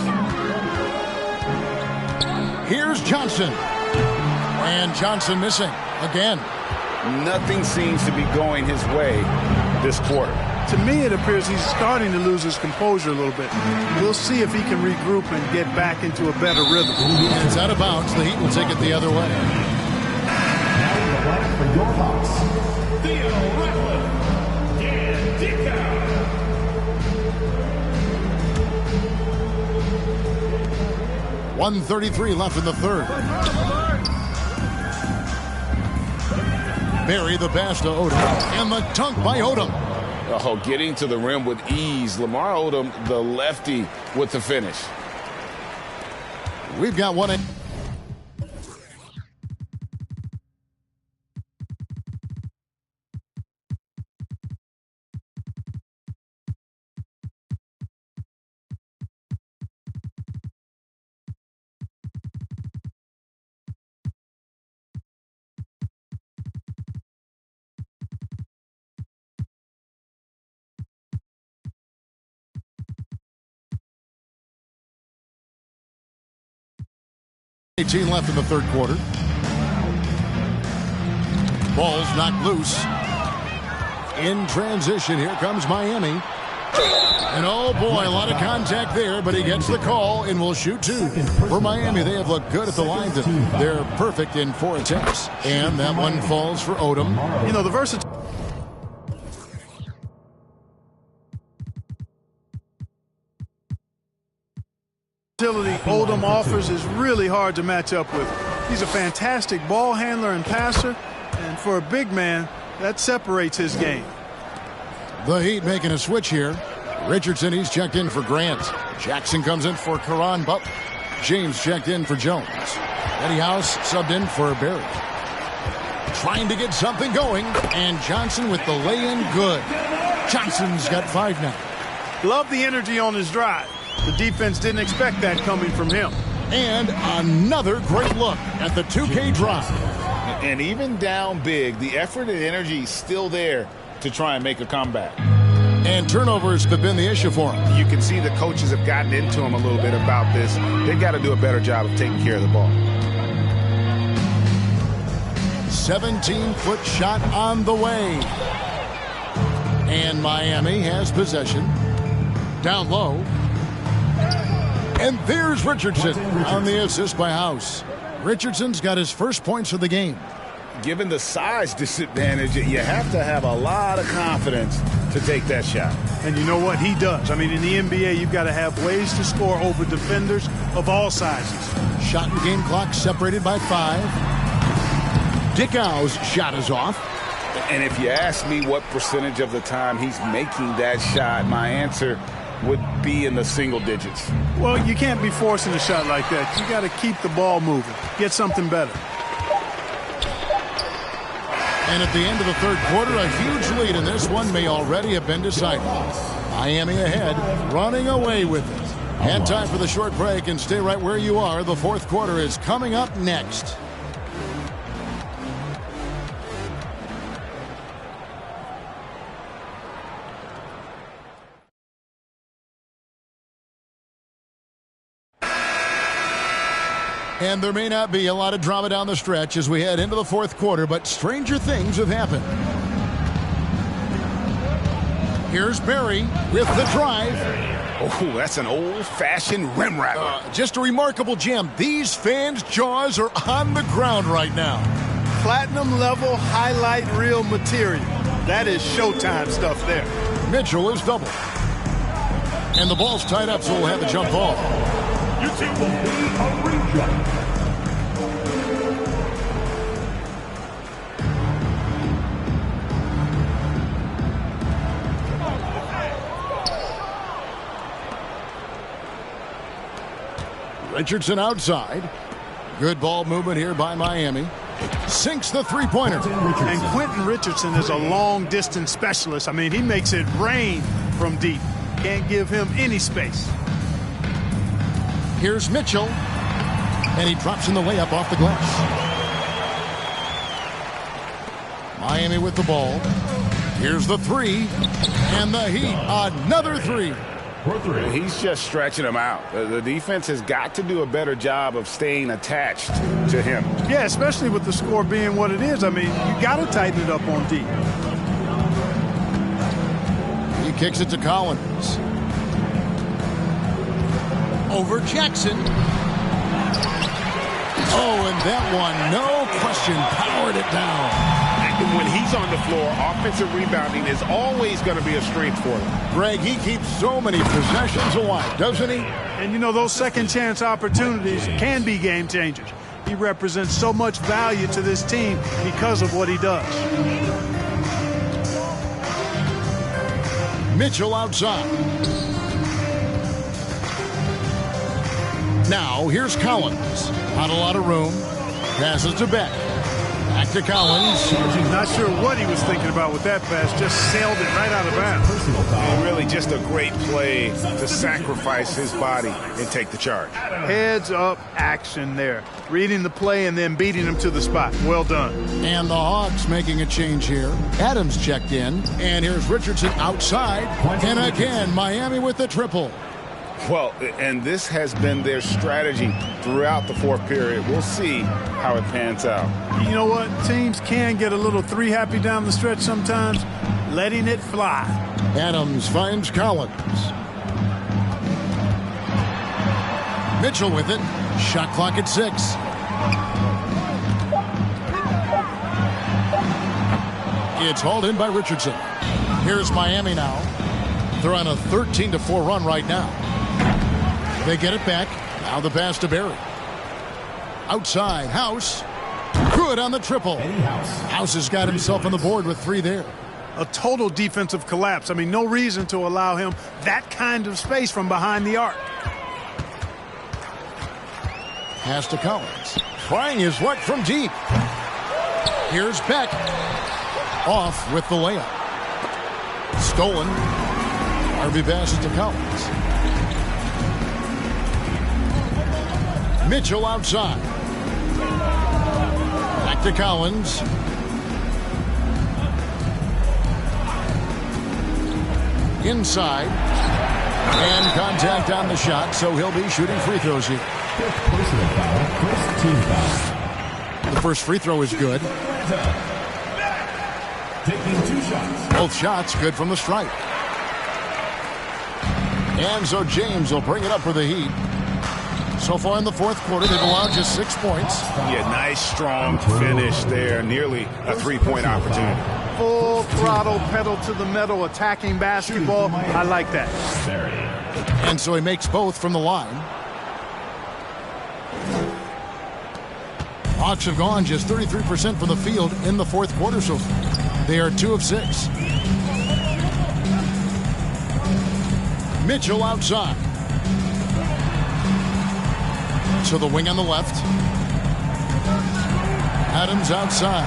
Here's Johnson. And Johnson missing again. Nothing seems to be going his way this quarter. to me, it appears he's starting to lose his composure a little bit. We'll see if he can regroup and get back into a better rhythm. And it's out of bounds. The Heat will take it the other way. Now in the lineup for your Hawks, Theo Ratliff, Dan Dickau. 1:33 left in the third. Barry the pass to Odom. And the dunk by Odom. Oh, getting to the rim with ease. Lamar Odom, the lefty, with the finish. We've got one. $18 left in the third quarter. Ball's knocked loose. In transition, here comes Miami. And oh boy, a lot of contact there, but he gets the call and will shoot two. For Miami, they have looked good at the line. They're perfect in 4 attempts. And that one falls for Odom. You know, the versatility Odom offers is really hard to match up with. He's a fantastic ball handler and passer, and for a big man, that separates his game. The Heat making a switch here. Richardson, he's checked in for Grant. Jackson comes in for Caron Butler. James checked in for Jones. Eddie House subbed in for Barry. Trying to get something going, and Johnson with the lay-in good. Johnson's got 5 now. Love the energy on his drive. The defense didn't expect that coming from him. And another great look at the 2K drive. And even down big, the effort and energy is still there to try and make a comeback. And turnovers have been the issue for him. You can see the coaches have gotten into him a little bit about this. They've got to do a better job of taking care of the ball. 17-foot shot on the way. And Miami has possession. Down low. And there's Richardson on the assist by House. Richardson's got his first points of the game. Given the size disadvantage, you have to have a lot of confidence to take that shot. And you know what? He does. I mean, in the NBA, you've got to have ways to score over defenders of all sizes. Shot and game clock separated by 5. Dickau's shot is off. And if you ask me what percentage of the time he's making that shot, my answer would be in the single digits. Well, you can't be forcing a shot like that. You got to keep the ball moving. Get something better. And at the end of the third quarter, a huge lead, and this one may already have been decided. Miami ahead, running away with it. And time for the short break, and stay right where you are. The fourth quarter is coming up next. And there may not be a lot of drama down the stretch as we head into the fourth quarter, but stranger things have happened. Here's Barry with the drive. Oh, that's an old-fashioned rim rattler. Just a remarkable jam. These fans' jaws are on the ground right now. Platinum level highlight reel material. That is Showtime stuff there. Mitchell is double. And the ball's tied up, so we'll have the jump ball. It will be a rejump. Richardson outside. Good ball movement here by Miami. Sinks the three-pointer. And Quentin Richardson is a long-distance specialist. I mean, he makes it rain from deep. Can't give him any space. Here's Mitchell. And he drops in the layup off the glass. Miami with the ball. Here's the three. And the Heat, another three. He's just stretching him out. The defense has got to do a better job of staying attached to him. Yeah, especially with the score being what it is. I mean, you got to tighten it up on deep. kicks it to Collins. Over Jackson. Oh, and that one, no question, powered it down. And when he's on the floor, offensive rebounding is always going to be a strength for him. Greg, he keeps so many possessions alive, doesn't he? And, you know, those second-chance opportunities can be game changers. He represents so much value to this team because of what he does. Mitchell outside. Now, here's Collins. Not a lot of room. Passes to Beck. Back to Collins. Not sure what he was thinking about with that pass. Just sailed it right out of bounds. And really just a great play to sacrifice his body and take the charge. Heads-up action there. Reading the play and then beating him to the spot. Well done. And the Hawks making a change here. Adams checked in. And here's Richardson outside. And again, Miami with the triple. Well, and this has been their strategy throughout the fourth period. We'll see how it pans out. You know what? Teams can get a little three-happy down the stretch sometimes. Letting it fly. Adams finds Collins. Mitchell with it. Shot clock at 6. It's hauled in by Richardson. Here's Miami now. They're on a 13-4 run right now. They get it back. Now the pass to Barry. Outside, House. Good on the triple. House has got himself on the board with 3 there. A total defensive collapse. I mean, no reason to allow him that kind of space from behind the arc. Pass to Collins. Trying his luck from deep. Here's Beck. Off with the layup. Stolen. Harvey passes to Collins. Mitchell outside. Back to Collins. Inside. And contact on the shot, so he'll be shooting free throws here. Personal foul, first team foul. The first free throw is good. Taking 2 shots. Both shots good from the stripe. And so James will bring it up for the Heat. So far in the fourth quarter, they've allowed just 6 points. Yeah, nice, strong finish there. Nearly a 3-point opportunity. Full throttle, pedal to the metal, attacking basketball. I like that. And so he makes both from the line. Hawks have gone just 33% from the field in the fourth quarter so far. They are 2 of 6. Mitchell outside. To the wing on the left. Adams outside.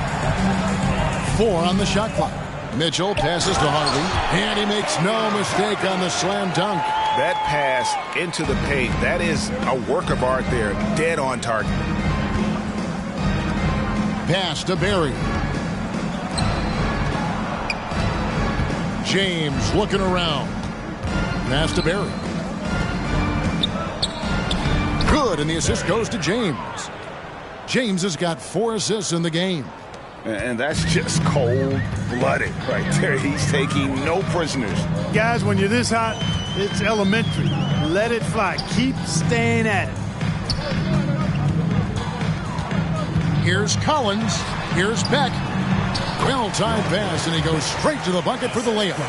4 on the shot clock. Mitchell passes to Harvey. And he makes no mistake on the slam dunk. That pass into the paint, that is a work of art there. Dead on target. Pass to Barry. James looking around. Pass to Barry. Good, and the assist goes to James. James has got 4 assists in the game. And that's just cold-blooded right there. He's taking no prisoners. Guys, when you're this hot, it's elementary. Let it fly. Keep staying at it. Here's Collins. Here's Beck. Well-timed pass, and he goes straight to the bucket for the layup.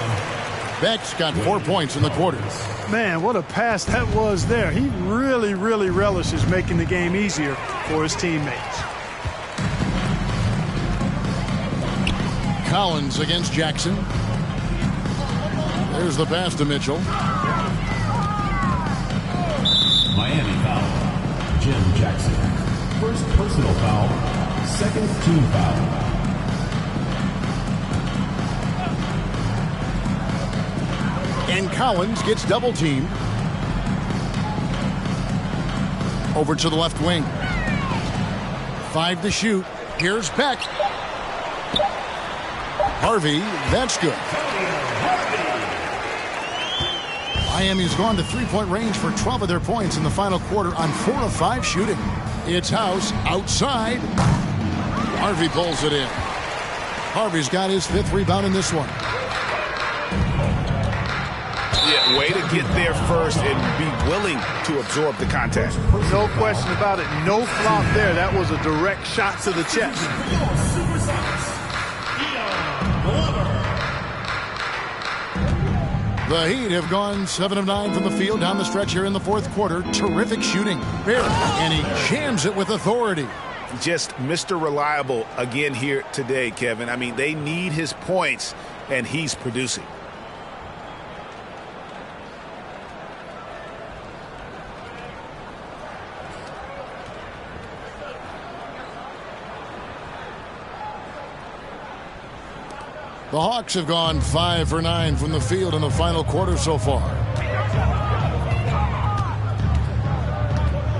Beck's got 4 points in the quarter. Man, what a pass that was there. He really, really relishes making the game easier for his teammates. Collins against Jackson. There's the pass to Mitchell. Miami foul. Jim Jackson. First personal foul. Second team foul. And Collins gets double teamed. Over to the left wing. 5 to shoot. Here's Beck. Harvey, that's good. Miami's gone to 3-point range for 12 of their points in the final quarter on 4 of 5 shooting. It's House outside. Harvey pulls it in. Harvey's got his 5th rebound in this one. Yeah, way to get there first and be willing to absorb the contact. No question about it. No flop there. That was a direct shot to the chest. The Heat have gone 7 of 9 from the field down the stretch here in the fourth quarter. Terrific shooting. And he jams it with authority. Just Mr. Reliable again here today, Kevin. I mean, they need his points, and he's producing. The Hawks have gone 5 for 9 from the field in the final quarter so far.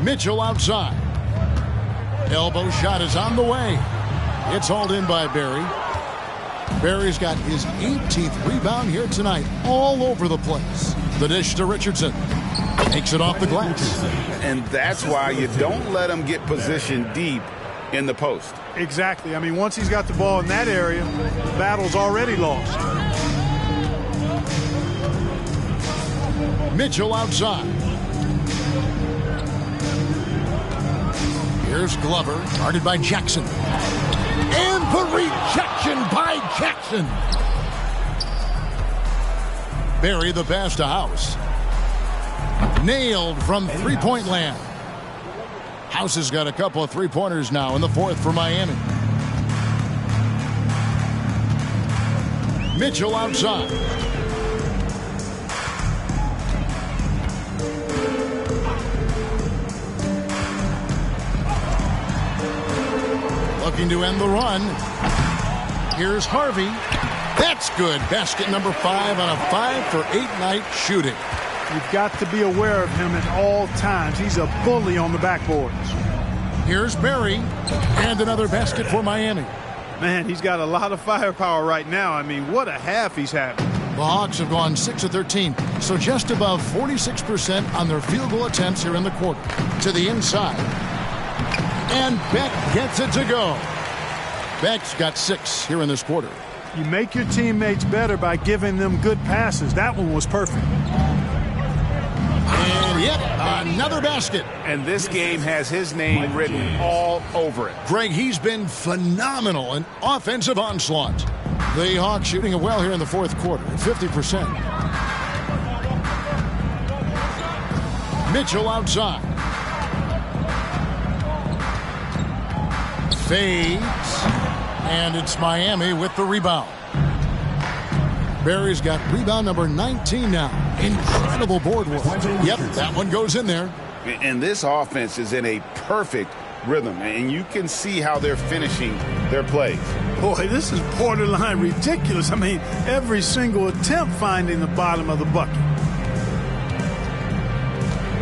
Mitchell outside. Elbow shot is on the way. It's hauled in by Barry. Barry's got his 18th rebound here tonight, all over the place. The dish to Richardson. Takes it off the glass. And that's why you don't let him get positioned deep in the post. Exactly. I mean, once he's got the ball in that area, the battle's already lost. Mitchell outside. Here's Glover, guarded by Jackson. And the rejection by Jackson. Barry the pass to House. Nailed from three-point land. House has got a couple of three-pointers now in the fourth for Miami. Mitchell outside. Looking to end the run. Here's Harvey. That's good. Basket number 5 on a 5 for 8 night shooting. You've got to be aware of him at all times. He's a bully on the backboards. Here's Barry. And another basket for Miami. Man, he's got a lot of firepower right now. I mean, what a half he's having. The Hawks have gone 6 of 13, so just above 46% on their field goal attempts here in the quarter. To the inside. And Beck gets it to go. Beck's got 6 here in this quarter. You make your teammates better by giving them good passes. That one was perfect. And yet another basket. And this game has his name written all over it. Greg, he's been phenomenal in offensive onslaught. The Hawks shooting it well here in the fourth quarter at 50%. Mitchell outside. Fades. And it's Miami with the rebound. Barry's got rebound number 19 now. Incredible board work. Yep, that one goes in there. And this offense is in a perfect rhythm, and you can see how they're finishing their plays. Boy, this is borderline ridiculous. I mean, every single attempt finding the bottom of the bucket.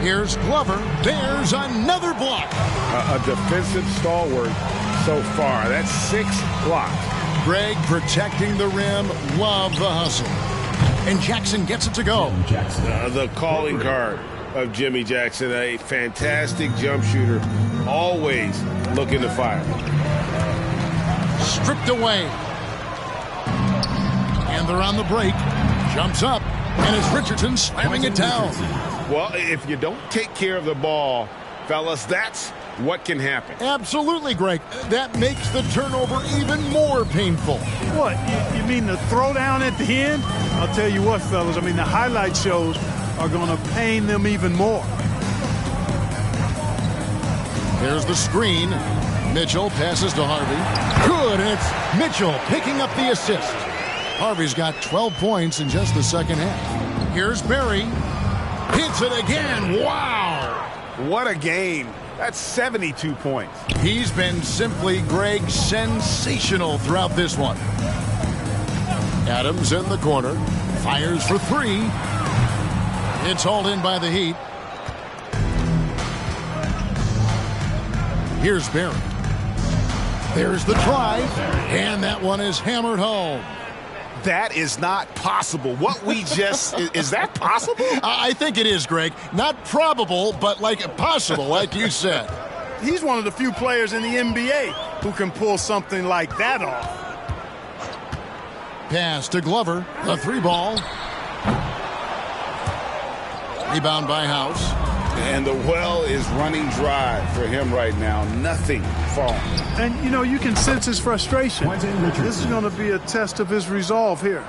Here's Glover. There's another block. A defensive stalwart so far. That's 6 blocks. Greg protecting the rim. Love the hustle. And Jackson gets it to go. The calling card of Jimmy Jackson. A fantastic jump shooter. Always looking to fire. Stripped away. And they're on the break. Jumps up. And it's Richardson slamming it down. Well, if you don't take care of the ball, fellas, that's what can happen. Absolutely, Greg. That makes the turnover even more painful. What, you mean the throwdown at the end? I'll tell you what, fellas, I mean, the highlight shows are going to pain them even more. There's the screen. Mitchell passes to Harvey. Good, and it's Mitchell picking up the assist. Harvey's got 12 points in just the second half. Here's Barry. Hits it again. Wow. What a game. That's 72 points. He's been simply, Greg, sensational throughout this one. Adams in the corner. Fires for 3. It's hauled in by the Heat. Here's Barry. There's the drive. And that one is hammered home. That is not possible. What we just... is that possible? I think it is, Greg. Not probable, but like possible, like you said. He's one of the few players in the NBA who can pull something like that off. Pass to Glover. A 3 ball. Rebound by House. And the well is running dry for him right now. Nothing falling. And, you know, you can sense his frustration. This is going to be a test of his resolve here.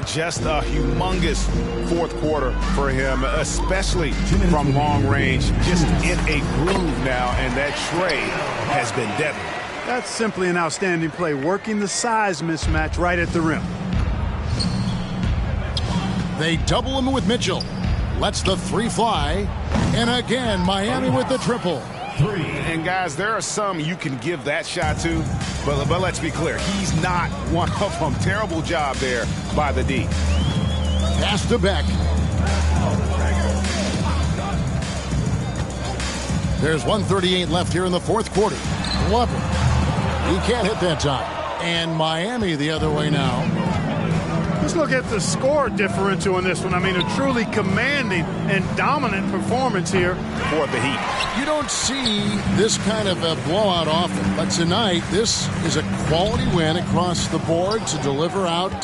Just a humongous fourth quarter for him, especially from long range. Just in a groove now, and that trade has been deadly. That's simply an outstanding play, working the size mismatch right at the rim. They double him with Mitchell. Lets the three fly. And again, Miami with the triple. And guys, there are some you can give that shot to, but let's be clear, he's not one of them. Terrible job there by the D. Pass to Beck. There's 1:38 left here in the fourth quarter. Glover. He can't hit that time. And Miami the other way now. Let's look at the score differential in this one. I mean, a truly commanding and dominant performance here for the Heat. You don't see this kind of a blowout often, but tonight this is a quality win across the board to deliver out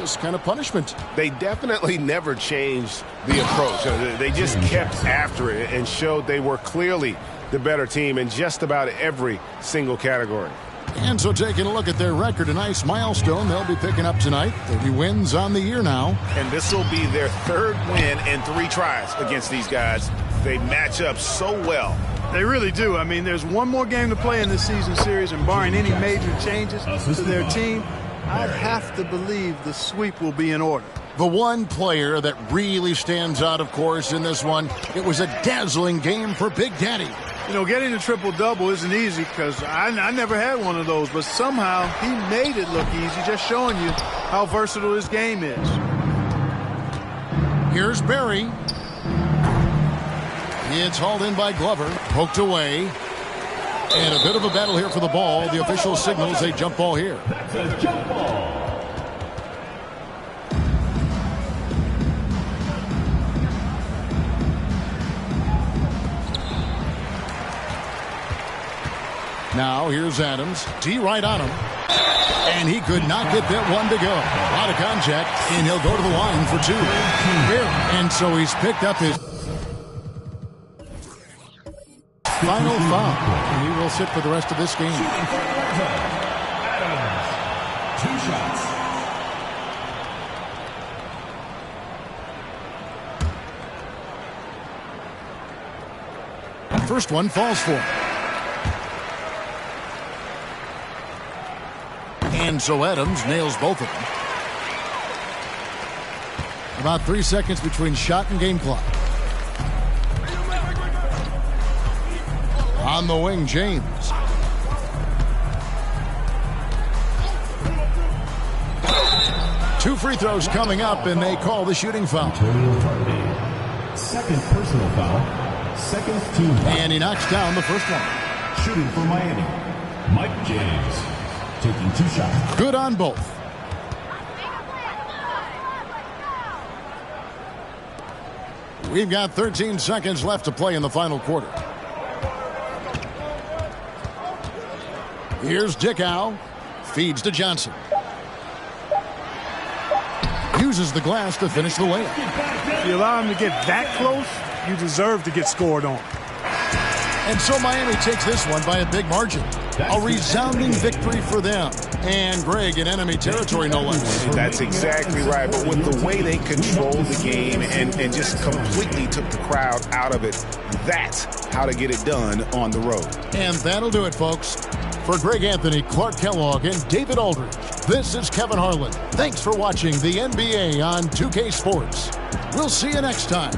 this kind of punishment. They definitely never changed the approach. They just kept after it and showed they were clearly the better team in just about every single category. And so taking a look at their record, a nice milestone they'll be picking up tonight. 30 wins on the year now. And this will be their third win in 3 tries against these guys. They match up so well. They really do. I mean, there's one more game to play in this season series, and barring any major changes to their team, I'd have to believe the sweep will be in order. The one player that really stands out, of course, in this one, it was a dazzling game for Big Daddy. You know, getting a triple-double isn't easy because I never had one of those, but somehow he made it look easy, just showing you how versatile his game is. Here's Barry. It's hauled in by Glover, poked away. And a bit of a battle here for the ball. The official signals a jump ball here. That's a jump ball. Now here's Adams. D right on him. And he could not get that one to go. A lot of contact, and he'll go to the line for 2. And so he's picked up his final foul. And he will sit for the rest of this game. Adams. 2 shots. First one falls for him. And so Adams nails both of them. About 3 seconds between shot and game clock. On the wing, James. Two free throws coming up, and they call the shooting foul. Second personal foul. Second team foul. And he knocks down the first one. Shooting for Miami, Mike James. Taking 2 shots. Good on both. We've got 13 seconds left to play in the final quarter. Here's Dickow. Feeds to Johnson. Uses the glass to finish the layup. If you allow him to get that close, you deserve to get scored on. And so Miami takes this one by a big margin. A resounding victory for them. And Greg in enemy territory, no less. That's exactly right. But with the way they controlled the game and just completely took the crowd out of it, that's how to get it done on the road. And that'll do it, folks. For Greg Anthony, Clark Kellogg, and David Aldridge, this is Kevin Harlan. Thanks for watching the NBA on 2K Sports. We'll see you next time.